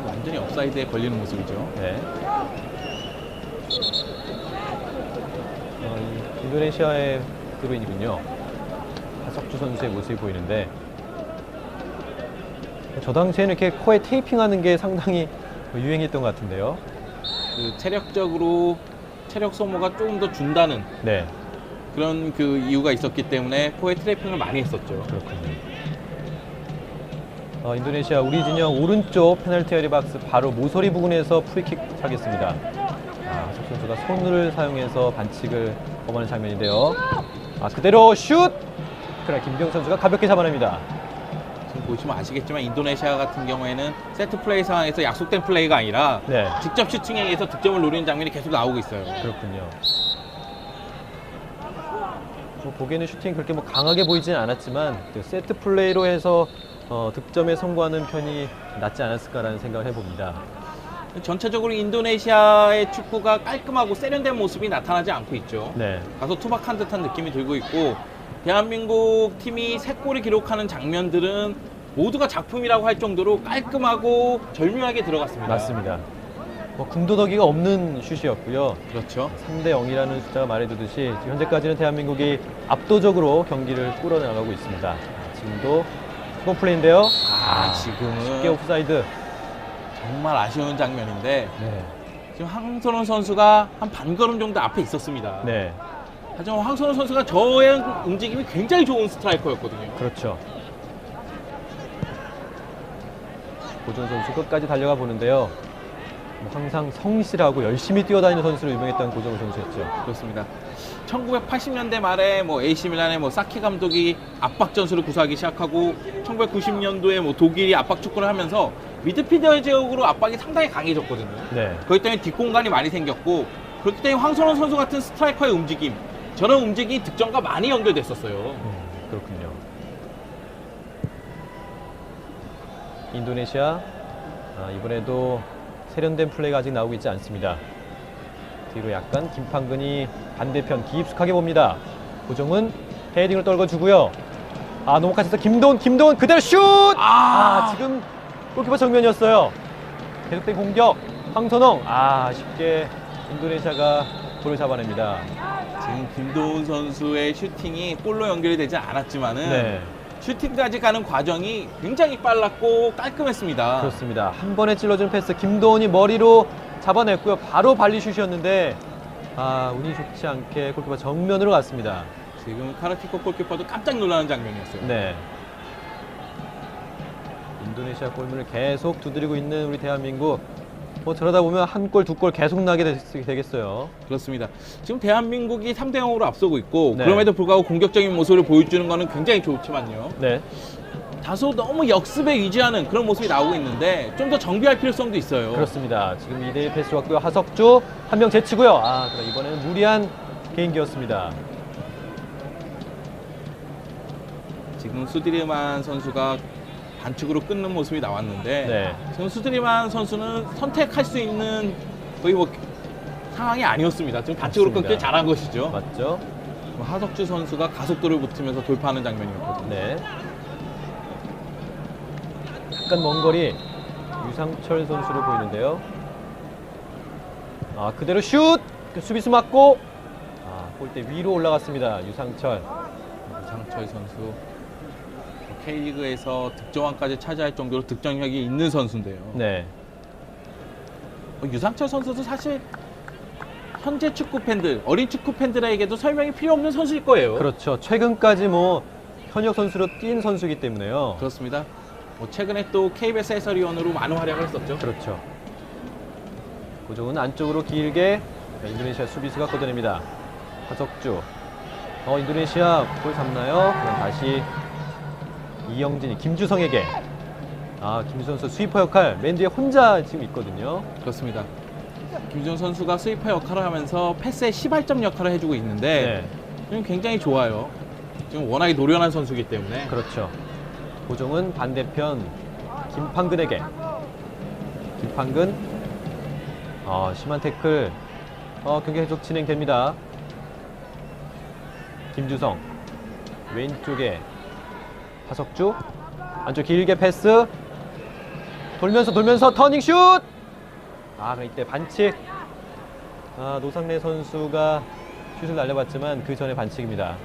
완전히 업사이드에 걸리는 모습이죠. 네. 인도네시아의 드로인이군요. 하석주 선수의 모습이 보이는데 저 당시에는 이렇게 코에 테이핑하는 게 상당히 유행했던 것 같은데요. 그 체력적으로 체력 소모가 조금 더 준다는 네, 그런 그 이유가 있었기 때문에 코에 트래핑을 많이 했었죠. 그렇군요. 인도네시아 우리 진영 오른쪽 페널티 에리어 박스 바로 모서리 부근에서 프리킥 차겠습니다. 하석 선수가 손을 사용해서 반칙을 범하는 장면인데요. 그대로 슛! 그러나 김경 선수가 가볍게 잡아냅니다. 지금 보시면 아시겠지만 인도네시아 같은 경우에는 세트 플레이 상황에서 약속된 플레이가 아니라 네, 직접 슈팅에 의해서 득점을 노리는 장면이 계속 나오고 있어요. 그렇군요. 보기에는 슈팅이 그렇게 뭐 강하게 보이지는 않았지만 세트 플레이로 해서 득점에 성공하는 편이 낫지 않았을까라는 생각을 해봅니다. 전체적으로 인도네시아의 축구가 깔끔하고 세련된 모습이 나타나지 않고 있죠. 네, 다소 투박한 듯한 느낌이 들고 있고 대한민국 팀이 3골을 기록하는 장면들은 모두가 작품이라고 할 정도로 깔끔하고 절묘하게 들어갔습니다. 맞습니다. 뭐 군더더기가 없는 슛이었고요. 그렇죠. 3대 0이라는 숫자가 말해두듯이 지금 현재까지는 대한민국이 압도적으로 경기를 끌어나가고 있습니다. 지금도 수고 플레이인데요. 지금은 쉽게 오프사이드. 정말 아쉬운 장면인데 네, 지금 황선홍 선수가 한 반걸음 정도 앞에 있었습니다. 네, 하지만 황선홍 선수가 저의 움직임이 굉장히 좋은 스트라이커였거든요. 그렇죠. 고준 선수 끝까지 달려가 보는데요. 항상 성실하고 열심히 뛰어다니는 선수로 유명했던 고정우 선수였죠. 그렇습니다. 1980년대 말에 뭐 AC 밀란의 뭐 사키 감독이 압박 전술을 구사하기 시작하고 1990년도에 뭐 독일이 압박 축구를 하면서 미드필더 지역으로 압박이 상당히 강해졌거든요. 네, 그렇기 때문에 뒷공간이 많이 생겼고 그렇기 때문에 황선홍 선수 같은 스트라이커의 움직임 저런 움직임이 득점과 많이 연결됐었어요. 그렇군요. 인도네시아 이번에도 세련된 플레이가 아직 나오고 있지 않습니다. 뒤로 약간 김판근이 반대편 깊숙하게 봅니다. 고정은 헤딩을 떨궈주고요. 넘어가셔서 김도훈 그대로 슛! 지금 골키퍼 정면이었어요. 계속된 공격 황선홍 쉽게 인도네시아가 볼을 잡아냅니다. 지금 김도훈 선수의 슈팅이 골로 연결이 되지 않았지만은 네, 슈팅까지 가는 과정이 굉장히 빨랐고 깔끔했습니다. 그렇습니다. 한 번에 찔러준 패스 김도훈이 머리로 잡아냈고요. 바로 발리슛이었는데 운이 좋지 않게 골키퍼 정면으로 갔습니다. 지금 카라티코 골키퍼도 깜짝 놀라는 장면이었어요. 네. 인도네시아 골문을 계속 두드리고 있는 우리 대한민국. 뭐 저러다 보면 한 골, 두 골 계속 나게 되겠어요. 그렇습니다. 지금 대한민국이 3대 0으로 앞서고 있고 네. 그럼에도 불구하고 공격적인 모습을 보여주는 것은 굉장히 좋지만요. 네. 다소 너무 역습에 위지하는 그런 모습이 나오고 있는데 좀 더 정비할 필요성도 있어요. 그렇습니다. 지금 2대1 패스 왔고요. 하석주 한 명 제치고요. 그럼 이번에는 무리한 개인기였습니다. 지금 수디르만 선수가 반칙으로 끊는 모습이 나왔는데 네. 지금 수디르만 선수는 선택할 수 있는 거의 뭐 상황이 아니었습니다. 지금 반칙으로 맞습니다. 끊길 잘한 것이죠. 맞죠? 하석주 선수가 가속도를 붙으면서 돌파하는 장면이었거든요. 네. 약간 먼 거리 유상철 선수로 보이는데요. 그대로 슛! 수비수 맞고 골대 위로 올라갔습니다. 유상철. 유상철 선수 K리그에서 득점왕까지 차지할 정도로 득점력이 있는 선수인데요. 네. 유상철 선수도 사실 현재 축구 팬들, 어린 축구 팬들에게도 설명이 필요 없는 선수일 거예요. 그렇죠. 최근까지 뭐 현역 선수로 뛴 선수이기 때문에요. 그렇습니다. 최근에 또 KBS 해설위원으로 많은 활약을 했었죠. 그렇죠. 고정은 안쪽으로 길게 인도네시아 수비수가 걷어냅니다. 하석주. 인도네시아 볼 잡나요? 그럼 다시 이영진이 김주성에게. 김주성 선수 스위퍼 역할 맨 뒤에 혼자 지금 있거든요. 그렇습니다. 김주성 선수가 스위퍼 역할을 하면서 패스의 시발점 역할을 해주고 있는데 지금 굉장히 좋아요. 지금 워낙에 노련한 선수이기 때문에. 그렇죠. 고정은 반대편 김판근에게. 김판근. 심한 태클. 경기 계속 진행됩니다. 김주성. 왼쪽에 하석주. 안쪽 길게 패스. 돌면서 터닝 슛! 이때 반칙. 노상래 선수가 슛을 날려봤지만 그 전에 반칙입니다.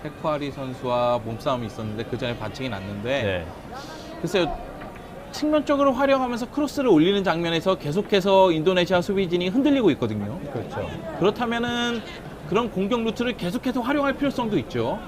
테쿠아리 선수와 몸싸움이 있었는데 그 전에 반칙이 났는데 네. 글쎄요, 측면 쪽으로 활용하면서 크로스를 올리는 장면에서 계속해서 인도네시아 수비진이 흔들리고 있거든요. 그렇죠. 그렇다면은 그런 공격 루트를 계속해서 활용할 필요성도 있죠.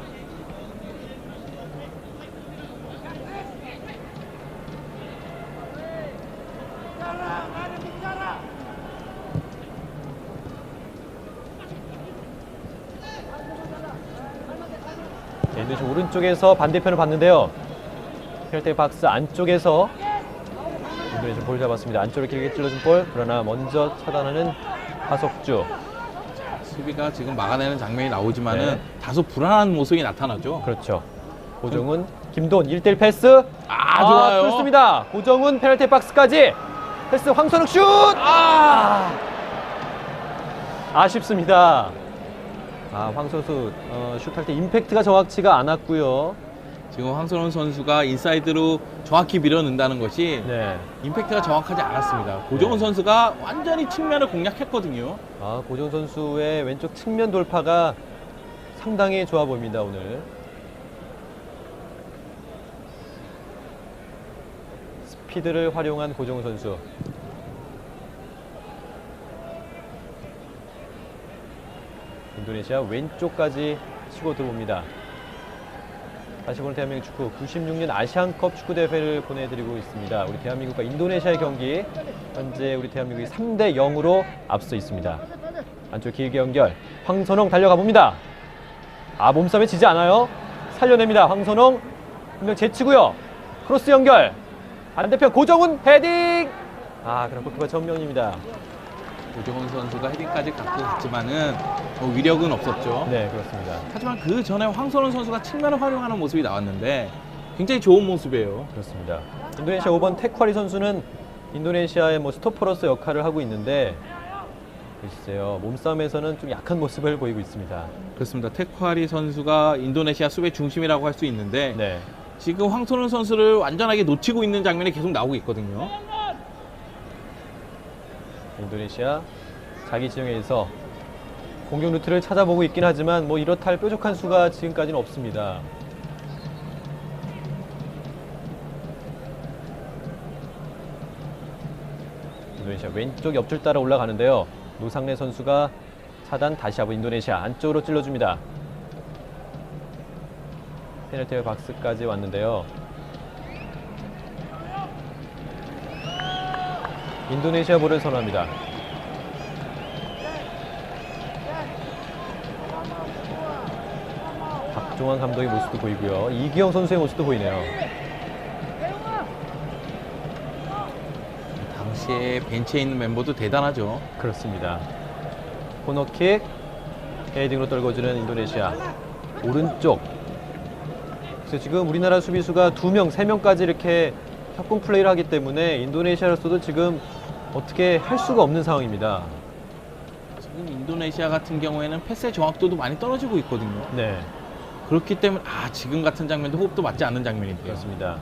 인도네시아 오른쪽에서 반대편을 봤는데요. 페널티 박스 안쪽에서 인도네시아 볼 잡았습니다. 안쪽으로 길게 찔러준 볼. 그러나 먼저 차단하는 하석주. 수비가 지금 막아내는 장면이 나오지만은 네. 다소 불안한 모습이 나타나죠. 그렇죠. 고정훈, 김도훈 1대1 패스. 좋아요. 그렇습니다. 고정훈 페널티 박스까지. 패스 황선욱 슛! 아쉽습니다. 황 선수 슛할 때 임팩트가 정확치가 않았고요. 지금 황선홍 선수가 인사이드로 정확히 밀어넣는다는 것이 네. 임팩트가 정확하지 않았습니다. 고정훈 네. 선수가 완전히 측면을 공략했거든요. 고정 선수의 왼쪽 측면 돌파가 상당히 좋아 보입니다, 오늘. 스피드를 활용한 고정 선수. 인도네시아 왼쪽까지 치고 들어옵니다. 다시 보는 대한민국 축구 96년 아시안컵 축구대회를 보내드리고 있습니다. 우리 대한민국과 인도네시아의 경기 현재 우리 대한민국이 3대 0으로 앞서 있습니다. 안쪽 길게 연결 황선홍 달려가 봅니다. 몸싸움에 지지 않아요. 살려냅니다. 황선홍 한 명 제치고요. 크로스 연결 반대편 고정훈 헤딩. 그럼 골키퍼 정면입니다. 고정훈 선수가 헤딩까지 갖고 있지만은 위력은 없었죠. 네, 그렇습니다. 하지만 그 전에 황선홍 선수가 측면을 활용하는 모습이 나왔는데 굉장히 좋은 모습이에요. 그렇습니다. 인도네시아 5번 테쿠아리 선수는 인도네시아의 스토퍼로서 역할을 하고 있는데 글쎄요, 몸싸움에서는 좀 약한 모습을 보이고 있습니다. 그렇습니다. 테쿠아리 선수가 인도네시아 수비의 중심이라고 할 수 있는데 네. 지금 황선홍 선수를 완전하게 놓치고 있는 장면이 계속 나오고 있거든요. 인도네시아 자기 지형에서 공격 루트를 찾아보고 있긴 하지만 뭐 이렇다 할 뾰족한 수가 지금까지는 없습니다. 인도네시아 왼쪽 옆줄 따라 올라가는데요. 노상래 선수가 차단, 다시 한번 인도네시아 안쪽으로 찔러줍니다. 페널티 박스까지 왔는데요. 인도네시아 볼을 선호합니다. 박종환 감독의 모습도 보이고요. 이기영 선수의 모습도 보이네요. 당시에 벤치에 있는 멤버도 대단하죠. 그렇습니다. 코너킥, 헤딩으로 떨궈주는 인도네시아. 오른쪽. 그래서 지금 우리나라 수비수가 2명, 3명까지 이렇게 협공 플레이를 하기 때문에 인도네시아로서도 지금 어떻게 할 수가 없는 상황입니다. 지금 인도네시아 같은 경우에는 패스의 정확도도 많이 떨어지고 있거든요. 네, 그렇기 때문에 지금 같은 장면도 호흡도 맞지 않는 장면인데요. 그렇습니다.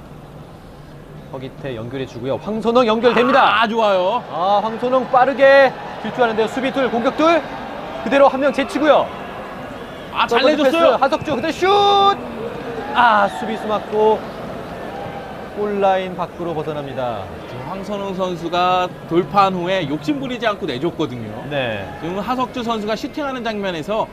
허기태 연결해 주고요. 황선홍 연결됩니다. 좋아요. 황선홍 빠르게 질주하는데요. 수비 둘, 공격 둘. 그대로 한 명 제치고요. 잘 패스, 내줬어요. 하석주 그대로 슛! 수비수 맞고 골라인 밖으로 벗어납니다. 황선홍 선수가 돌파한 후에 욕심 부리지 않고 내줬거든요. 네, 지금 하석주 선수가 슈팅하는 장면에서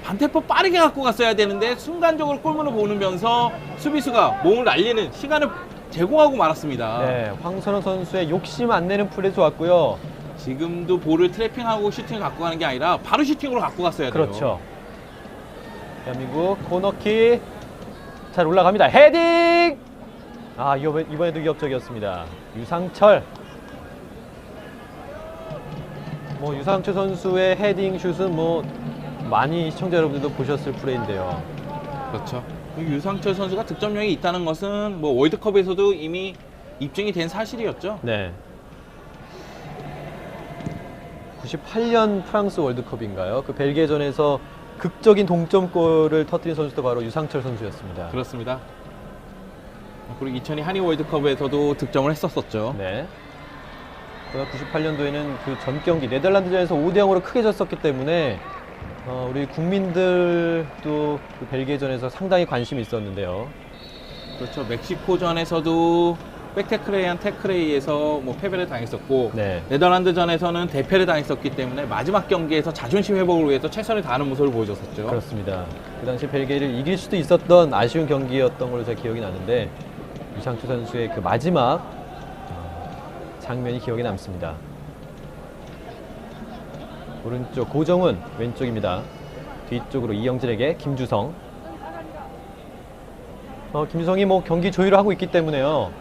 반대포 빠르게 갖고 갔어야 되는데 순간적으로 골문을 보면서 수비수가 몸을 날리는 시간을 제공하고 말았습니다. 네, 황선홍 선수의 욕심 안 내는 플레이 좋았고요. 지금도 볼을 트래핑하고 슈팅을 갖고 가는 게 아니라 바로 슈팅으로 갖고 갔어야 돼요. 그렇죠. 대한민국 코너킥 잘 올라갑니다. 헤딩! 이번에도 위협적이었습니다. 유상철. 유상철 선수의 헤딩 슛은 많이 시청자 여러분들도 보셨을 플레이인데요. 그렇죠. 유상철 선수가 득점력이 있다는 것은 월드컵에서도 이미 입증이 된 사실이었죠. 네. 98년 프랑스 월드컵인가요? 그 벨기에전에서 극적인 동점골을 터뜨린 선수도 바로 유상철 선수였습니다. 그렇습니다. 그리고 2002 한일 월드컵에서도 득점을 했었었죠. 네. 98년도에는 그 전 경기 네덜란드전에서 5대0으로 크게 졌었기 때문에 우리 국민들도 그 벨기에전에서 상당히 관심이 있었는데요. 그렇죠. 멕시코전에서도 백태클에 의한 태클에 의해서 패배를 당했었고 네. 네덜란드전에서는 대패를 당했었기 때문에 마지막 경기에서 자존심 회복을 위해서 최선을 다하는 모습을 보여줬었죠. 그렇습니다. 그 당시 벨기에를 이길 수도 있었던 아쉬운 경기였던 걸로 제가 기억이 나는데 유상철 선수의 그 마지막 장면이 기억에 남습니다. 오른쪽 고정훈, 왼쪽입니다. 뒤쪽으로 이영진에게 김주성. 김주성이 경기 조율을 하고 있기 때문에요.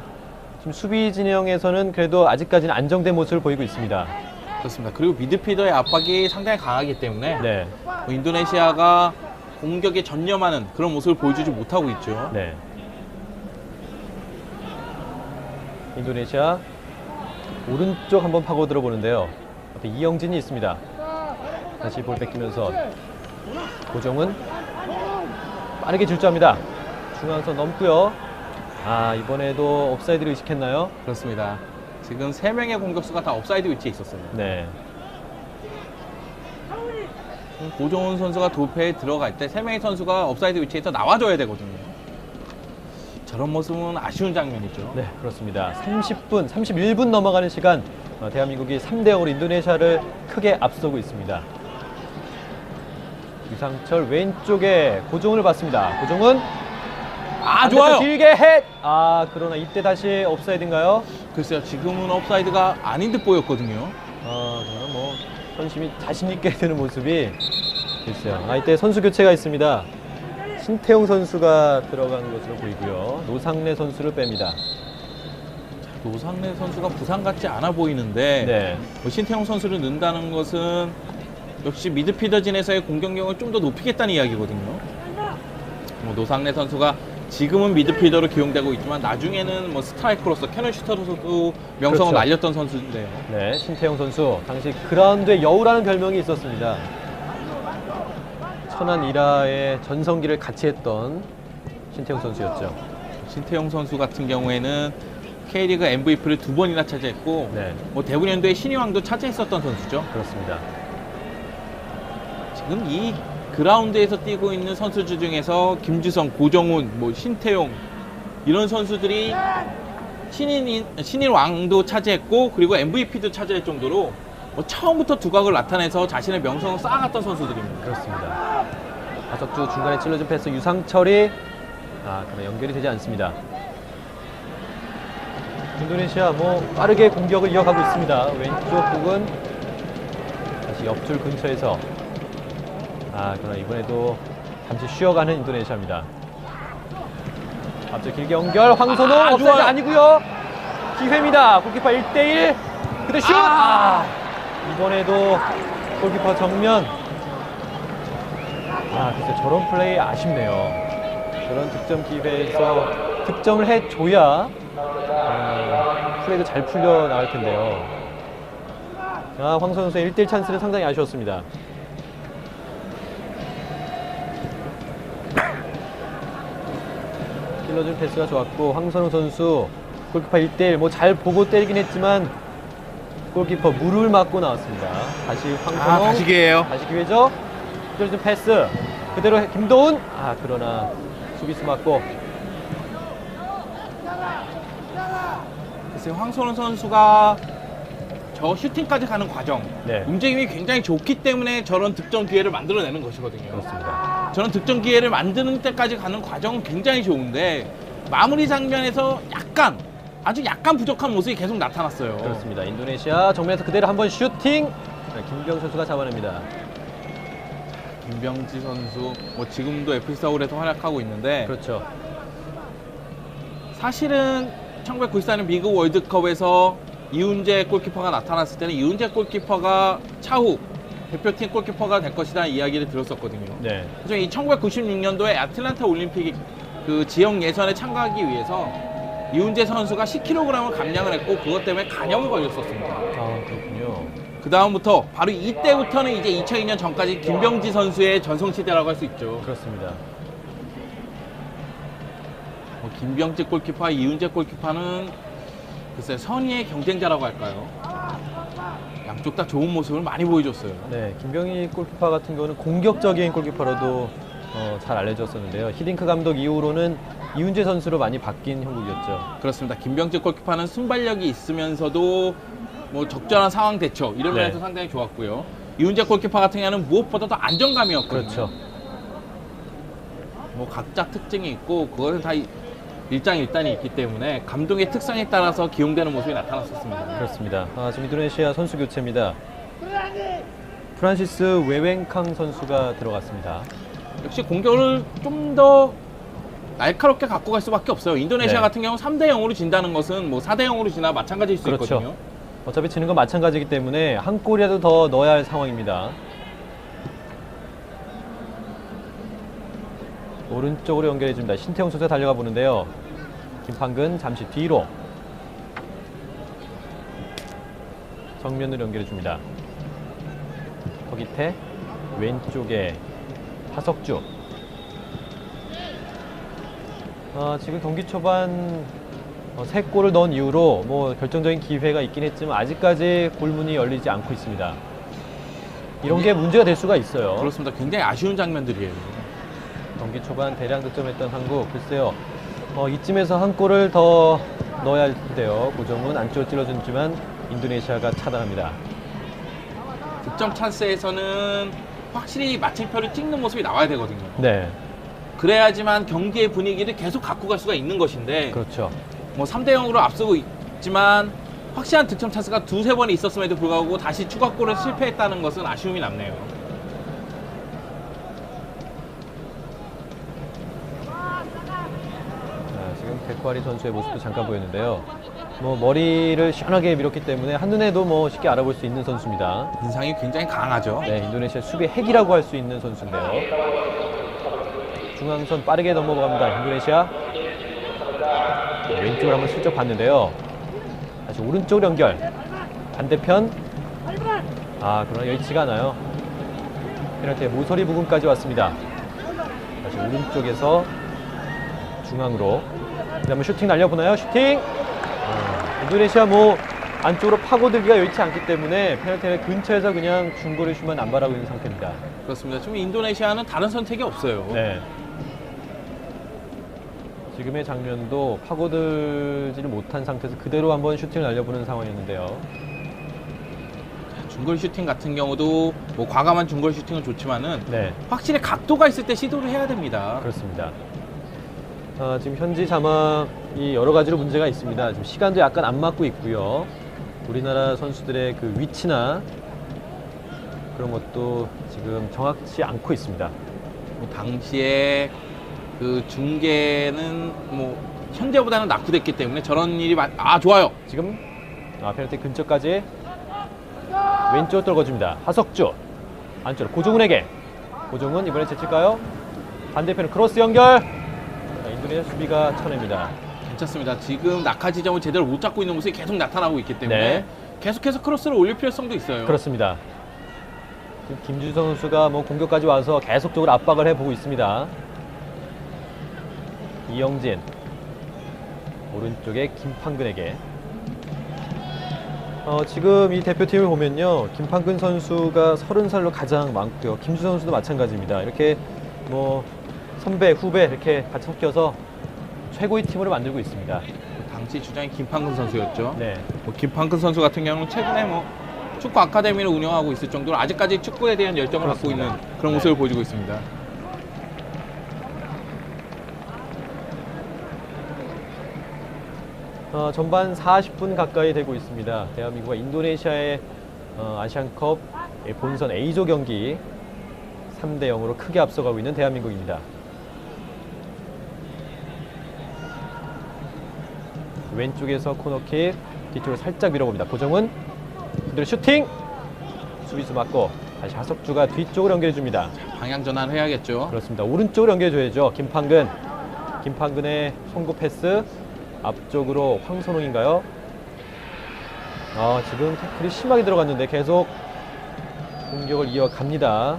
지금 수비 진영에서는 그래도 아직까지는 안정된 모습을 보이고 있습니다. 그렇습니다. 그리고 미드필더의 압박이 상당히 강하기 때문에 네, 인도네시아가 공격에 전념하는 그런 모습을 보여주지 못하고 있죠. 네. 인도네시아 오른쪽 한번 파고들어 보는데요. 앞에 이영진이 있습니다. 다시 볼 뺏기면서 고정은 빠르게 질주합니다. 중앙선 넘고요. 이번에도 옵사이드를 의식했나요? 그렇습니다. 지금 3명의 공격수가 다 옵사이드 위치에 있었어요. 네. 고종훈 선수가 도패에 들어갈 때 3명의 선수가 옵사이드 위치에서 나와줘야 되거든요. 저런 모습은 아쉬운 장면이죠. 네, 그렇습니다. 31분 넘어가는 시간 대한민국이 3대0으로 인도네시아를 크게 앞서고 있습니다. 유상철 왼쪽에 고종훈을 봤습니다. 고종훈 좋아요. 길게 헷! 그러나 이때 다시 옵사이드인가요? 글쎄요, 지금은 옵사이드가 아닌 듯 보였거든요. 저는 선심이 자신있게 되는 모습이 글쎄요. 이때 선수 교체가 있습니다. 신태용 선수가 들어가는 것으로 보이고요. 노상래 선수를 뺍니다. 노상래 선수가 부상 같지 않아 보이는데 네. 신태용 선수를 넣는다는 것은 역시 미드필더진에서의 공격력을 좀 더 높이겠다는 이야기거든요. 노상래 선수가 지금은 미드필더로 기용되고 있지만 나중에는 스트라이커로서 캐논 슈터로서도 명성을 그렇죠. 날렸던 선수인데요. 네, 신태용 선수 당시 그라운드의 여우라는 별명이 있었습니다. 천안 일화의 전성기를 같이 했던 신태용 선수였죠. 신태용 선수 같은 경우에는 K리그 MVP를 2번이나 차지했고 네, 대구년도에 신인왕도 차지했었던 선수죠. 그렇습니다. 지금 이 그라운드에서 뛰고 있는 선수들 중에서 김주성, 고정훈, 뭐 신태용 이런 선수들이 신인 왕도 차지했고 그리고 MVP도 차지할 정도로 뭐 처음부터 두각을 나타내서 자신의 명성을 쌓아갔던 선수들입니다. 그렇습니다. 하석주 중간에 찔러준 패스 유상철이 그러나 연결이 되지 않습니다. 인도네시아 뭐 빠르게 공격을 이어가고 있습니다. 왼쪽 부분 다시 옆줄 근처에서 그러나 이번에도 잠시 쉬어가는 인도네시아입니다. 앞쪽 길게 연결 황선우 업사이드 좋아요. 아니고요. 기회입니다. 골키퍼 1대1 근데 슛! 이번에도 골키퍼 정면. 글쎄 저런 플레이 아쉽네요. 저런 득점 기회에서 득점을 해줘야 플레이도 잘 풀려 나갈 텐데요. 황 선수의 1대1 찬스는 상당히 아쉬웠습니다. 찔러준 패스가 좋았고 황선우 선수 골키퍼 1대1 뭐 잘 보고 때리긴 했지만 골키퍼 무릎을 맞고 나왔습니다. 다시 황선우 다시 기회예요. 다시 기회죠. 찔러준 패스 그대로 김도훈 그러나 수비수 맞고. 글쎄요, 황선우 선수가 저 슈팅까지 가는 과정 네. 움직임이 굉장히 좋기 때문에 저런 득점 기회를 만들어내는 것이거든요. 그렇습니다. 저런 득점 기회를 만드는 때까지 가는 과정은 굉장히 좋은데 마무리 장면에서 아주 약간 부족한 모습이 계속 나타났어요. 그렇습니다. 인도네시아 정면에서 그대로 한번 슈팅. 김병 선수가 잡아냅니다. 김병지 선수 뭐 지금도 FC 서울에서 활약하고 있는데 그렇죠. 사실은 1994년 미국 월드컵에서 이훈재 골키퍼가 나타났을 때는 이훈재 골키퍼가 차후 대표팀 골키퍼가 될 것이라는 이야기를 들었었거든요. 네. 그래서 이 1996년도에 아틀란타 올림픽 그 지역 예선에 참가하기 위해서 이훈재 선수가 10kg을 감량을 했고 그것 때문에 간염을 걸렸었습니다. 그렇군요. 그 다음부터 바로 이때부터는 이제 2002년 전까지 김병지 선수의 전성시대라고 할 수 있죠. 그렇습니다. 김병지 골키퍼와 이훈재 골키퍼는 글쎄 선의의 경쟁자라고 할까요? 양쪽 다 좋은 모습을 많이 보여줬어요. 네, 김병희 골키퍼 같은 경우는 공격적인 골키퍼로도 잘 알려졌었는데요. 히딩크 감독 이후로는 이훈재 선수로 많이 바뀐 형국이었죠. 그렇습니다. 김병지 골키퍼는 순발력이 있으면서도 뭐 적절한 상황 대처 이런 면에서 네. 상당히 좋았고요. 이훈재 골키퍼 같은 경우는 무엇보다도 안정감이었거든요. 그렇죠. 뭐 각자 특징이 있고 그것은 다 일장일단이 있기 때문에 감독의 특성에 따라서 기용되는 모습이 나타났었습니다. 그렇습니다. 지금 인도네시아 선수 교체입니다. 프란시스 웨웬캉 선수가 들어갔습니다. 역시 공격을 좀 더 날카롭게 갖고 갈 수밖에 없어요. 인도네시아 네. 같은 경우 3대 0으로 진다는 것은 뭐 4대 0으로 지나 마찬가지일 수 그렇죠. 있거든요. 어차피 지는 건 마찬가지이기 때문에 한 골이라도 더 넣어야 할 상황입니다. 오른쪽으로 연결해줍니다. 신태용 선수가 달려가 보는데요. 김판근 잠시 뒤로 정면으로 연결해줍니다. 허기태 왼쪽에 하석주. 지금 경기 초반 3골을 넣은 이후로 뭐 결정적인 기회가 있긴 했지만 아직까지 골문이 열리지 않고 있습니다. 이런 게 문제가 될 수가 있어요. 그렇습니다. 굉장히 아쉬운 장면들이에요. 경기 초반 대량 득점했던 한국, 글쎄요. 이쯤에서 한 골을 더 넣어야 할 텐데요. 고정은 안쪽으로 찔러주지만 인도네시아가 차단합니다. 득점 찬스에서는 확실히 마침표를 찍는 모습이 나와야 되거든요. 네, 그래야지만 경기의 분위기를 계속 갖고 갈 수가 있는 것인데 그렇죠. 뭐 3대 0으로 앞서고 있지만 확실한 득점 찬스가 두세 번이 있었음에도 불구하고 다시 추가골을 실패했다는 것은 아쉬움이 남네요. 지금 백과리 선수의 모습도 잠깐 보였는데요. 뭐 머리를 시원하게 밀었기 때문에 한눈에도 뭐 쉽게 알아볼 수 있는 선수입니다. 인상이 굉장히 강하죠. 네, 인도네시아 수비 핵이라고 할 수 있는 선수인데요. 중앙선 빠르게 넘어갑니다. 인도네시아. 왼쪽을 한번 슬쩍 봤는데요. 다시 오른쪽으로 연결. 반대편. 그러나 여의치가 않아요. 페널티의 모서리 부근까지 왔습니다. 다시 오른쪽에서 중앙으로. 그다음에 슈팅 날려보나요? 슈팅. 인도네시아 뭐 안쪽으로 파고들기가 여의치 않기 때문에 페널티의 근처에서 그냥 중거리 슛만 남발하고 있는 상태입니다. 그렇습니다. 지금 인도네시아는 다른 선택이 없어요. 네. 지금의 장면도 파고들지를 못한 상태에서 그대로 한번 슈팅을 날려보는 상황이었는데요. 중거리 슈팅 같은 경우도 뭐 과감한 중거리 슈팅은 좋지만은 네, 확실히 각도가 있을 때 시도를 해야 됩니다. 그렇습니다. 지금 현지 자막이 여러 가지로 문제가 있습니다. 지금 시간도 약간 안 맞고 있고요. 우리나라 선수들의 그 위치나 그런 것도 지금 정확치 않고 있습니다. 뭐 당시에 그 중계는 뭐 현재보다는 낙후됐기 때문에 저런 일이 좋아요. 지금 페널티 근처까지 왼쪽 떨궈줍니다. 하석주 안쪽으로 고종훈에게. 고종훈 이번에 제칠까요? 반대편 크로스 연결. 인도네시아 수비가 쳐냅니다. 괜찮습니다. 지금 낙하 지점을 제대로 못 잡고 있는 모습이 계속 나타나고 있기 때문에 네. 계속해서 크로스를 올릴 필요성도 있어요. 그렇습니다. 지금 김주성 선수가 뭐 공격까지 와서 계속적으로 압박을 해보고 있습니다. 이영진 오른쪽에 김판근에게. 지금 이 대표팀을 보면요, 김판근 선수가 30살로 가장 많고요. 김주성 선수도 마찬가지입니다. 이렇게 뭐 선배, 후배 이렇게 같이 섞여서 최고의 팀으로 만들고 있습니다. 당시 주장이 김판근 선수였죠. 네, 뭐 김판근 선수 같은 경우는 최근에 뭐 축구 아카데미를 운영하고 있을 정도로 아직까지 축구에 대한 열정을 갖고 있는 그런 네. 모습을 보여주고 있습니다. 전반 40분 가까이 되고 있습니다. 대한민국과 인도네시아의 아시안컵 본선 A조 경기 3대 0으로 크게 앞서가고 있는 대한민국입니다. 왼쪽에서 코너킥, 뒤쪽으로 살짝 밀어봅니다. 고정은 그대로 슈팅! 수비수 맞고 다시 하석주가 뒤쪽으로 연결해줍니다. 방향 전환을 해야겠죠. 그렇습니다. 오른쪽으로 연결해줘야죠. 김판근의 송구 패스. 앞쪽으로 황선홍인가요? 지금 태클이 심하게 들어갔는데 계속 공격을 이어갑니다.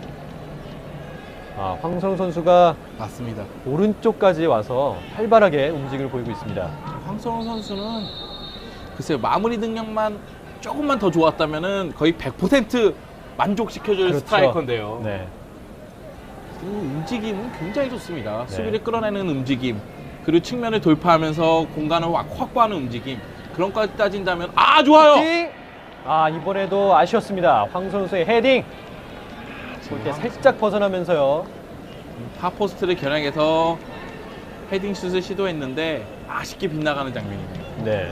황선홍 선수가 맞습니다. 오른쪽까지 와서 활발하게 움직임을 보이고 있습니다. 황선홍 선수는 글쎄요, 마무리 능력만 조금만 더 좋았다면은 거의 100% 만족시켜줄 그렇죠. 스트라이커인데요. 네, 그 움직임은 굉장히 좋습니다. 네. 수비를 끌어내는 움직임, 그리고 측면을 돌파하면서 공간을 확보하는 움직임, 그런 것까지 따진다면 좋아요. 슈팅! 이번에도 아쉬웠습니다. 황선홍 선수의 헤딩. 골대 살짝 벗어나면서요. 하포스트를 겨냥해서 헤딩슛을 시도했는데 아쉽게 빗나가는 장면이네요. 네.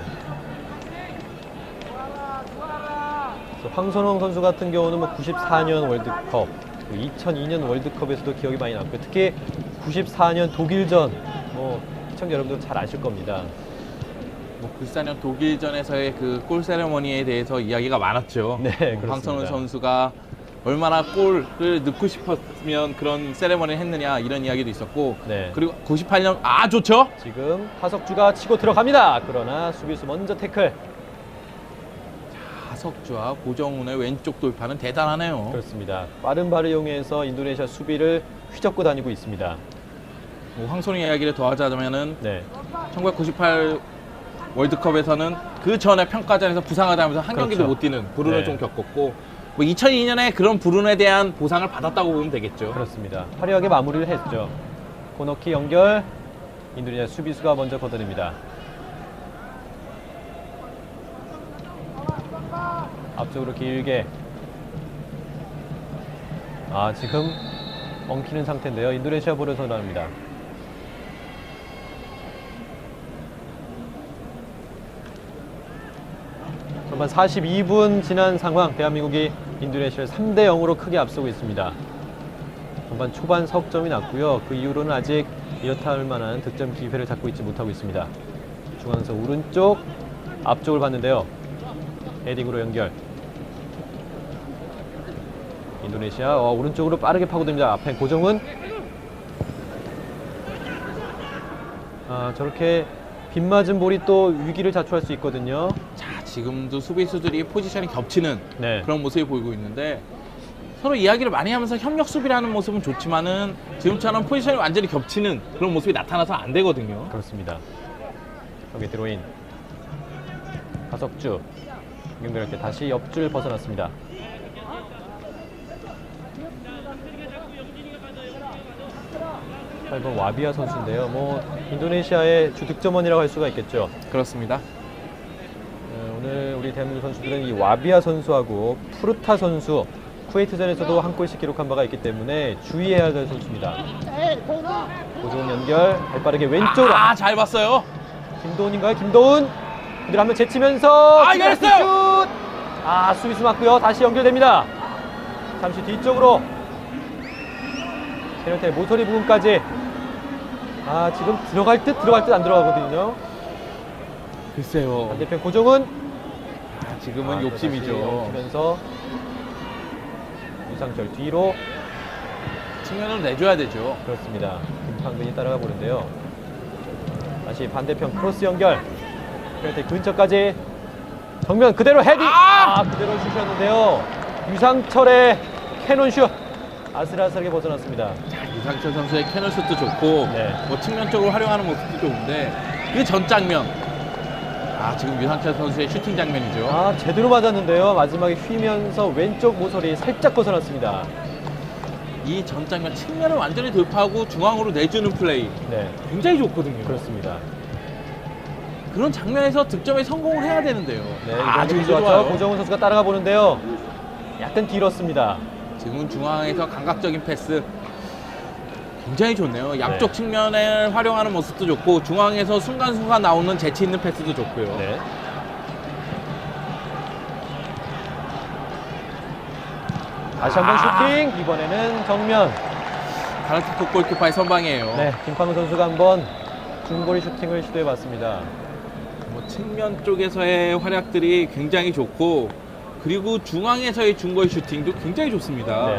그래서 황선홍 선수 같은 경우는 뭐 94년 월드컵, 2002년 월드컵에서도 기억이 많이 남고요. 특히 94년 독일전, 시청자 여러분들 잘 아실 겁니다. 94년 독일전에서의 그 골 세레머니에 대해서 이야기가 많았죠. 네, 그렇습니다. 황선홍 선수가 얼마나 골을 넣고 싶었으면 그런 세레머니를 했느냐, 이런 이야기도 있었고, 네. 그리고 98년 좋죠. 지금 하석주가 치고 들어갑니다. 그러나 수비수 먼저 태클. 하석주와 고정훈의 왼쪽 돌파는 대단하네요. 그렇습니다. 빠른 발을 이용해서 인도네시아 수비를 휘젓고 다니고 있습니다. 뭐 황선홍 이야기를 더하자면은 네, 1998 월드컵에서는 그 전에 평가전에서 부상하다면서 한 경기도 그렇죠. 못 뛰는 불운을 네. 좀 겪었고, 뭐 2002년에 그런 불운에 대한 보상을 받았다고 보면 되겠죠. 그렇습니다. 화려하게 마무리를 했죠. 코너킥 연결. 인도네시아 수비수가 먼저 걷어냅니다. 앞쪽으로 길게. 지금 엉키는 상태인데요. 인도네시아 볼을 선언합니다. 전반 42분 지난 상황, 대한민국이 인도네시아를 3대 0으로 크게 앞서고 있습니다. 전반 초반 석점이 났고요. 그 이후로는 아직 이렇다 할 만한 득점 기회를 잡고 있지 못하고 있습니다. 중앙에서 오른쪽, 앞쪽을 봤는데요. 헤딩으로 연결. 인도네시아 오른쪽으로 빠르게 파고듭니다. 앞에 고정훈. 저렇게 빗맞은 볼이 또 위기를 자초할 수 있거든요. 자, 지금도 수비수들이 포지션이 겹치는 네. 그런 모습이 보이고 있는데, 서로 이야기를 많이 하면서 협력 수비라는 모습은 좋지만은 지금처럼 포지션이 완전히 겹치는 그런 모습이 나타나서 안 되거든요. 그렇습니다. 여기 드로인. 하석주. 연결할 때 다시 옆줄 벗어났습니다. 8번 와비아 선수인데요. 뭐 인도네시아의 주 득점원이라고 할 수가 있겠죠. 그렇습니다. 오늘 우리 대한민국 선수들은 이 와비아 선수하고 푸르타 선수 쿠웨이트전에서도 한 골씩 기록한 바가 있기 때문에 주의해야 될 선수입니다. 고종 연결 발빠르게 왼쪽으로. 잘 봤어요. 김도훈인가요? 김도훈 그대로 한번 제치면서 이겼어요. 슛! 수비수 맞고요. 다시 연결됩니다. 잠시 뒤쪽으로 페널티 모서리 부분까지. 지금 들어갈 듯 안 들어가거든요. 글쎄요. 반대편 고종은 지금은 욕심이죠. 면서 유상철 뒤로. 측면으로 내줘야 되죠. 그렇습니다. 김판근이 따라가 보는데요. 다시 반대편 크로스 연결. 페널티 근처까지. 정면 그대로 헤딩. 그대로 슛이었는데요. 유상철의 캐논 슛. 아슬아슬하게 벗어났습니다. 유상철 선수의 캐논슛도 좋고 뭐 측면 쪽으로 활용하는 모습도 좋은데 그 전 장면. 지금 유상철 선수의 슈팅 장면이죠. 제대로 맞았는데요. 마지막에 휘면서 왼쪽 모서리 살짝 벗어났습니다. 이 전 장면 측면을 완전히 돌파하고 중앙으로 내주는 플레이. 굉장히 좋거든요. 그렇습니다. 그런 장면에서 득점에 성공을 해야 되는데요. 지금 좋았죠. 고정훈 선수가 따라가 보는데요. 약간 길었습니다. 지금은 중앙에서 감각적인 패스 굉장히 좋네요. 양쪽 측면을 활용하는 모습도 좋고 중앙에서 순간순간 나오는 재치 있는 패스도 좋고요. 다시 한번 슈팅. 이번에는 정면. 가르티코 골키퍼의 선방이에요. 김판우 선수가 한번 중거리 슈팅을 시도해봤습니다. 뭐 측면 쪽에서의 활약들이 굉장히 좋고 그리고 중앙에서의 중거리 슈팅도 굉장히 좋습니다.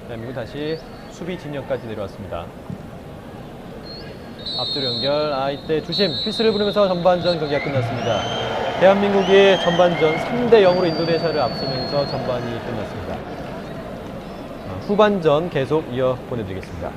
대한민국 다시 수비 진영까지 내려왔습니다. 앞줄 연결. 이때 주심 휘슬을 부르면서 전반전 경기가 끝났습니다. 대한민국이 전반전 3대0으로 인도네시아를 앞서면서 전반이 끝났습니다. 후반전 계속 이어 보내드리겠습니다.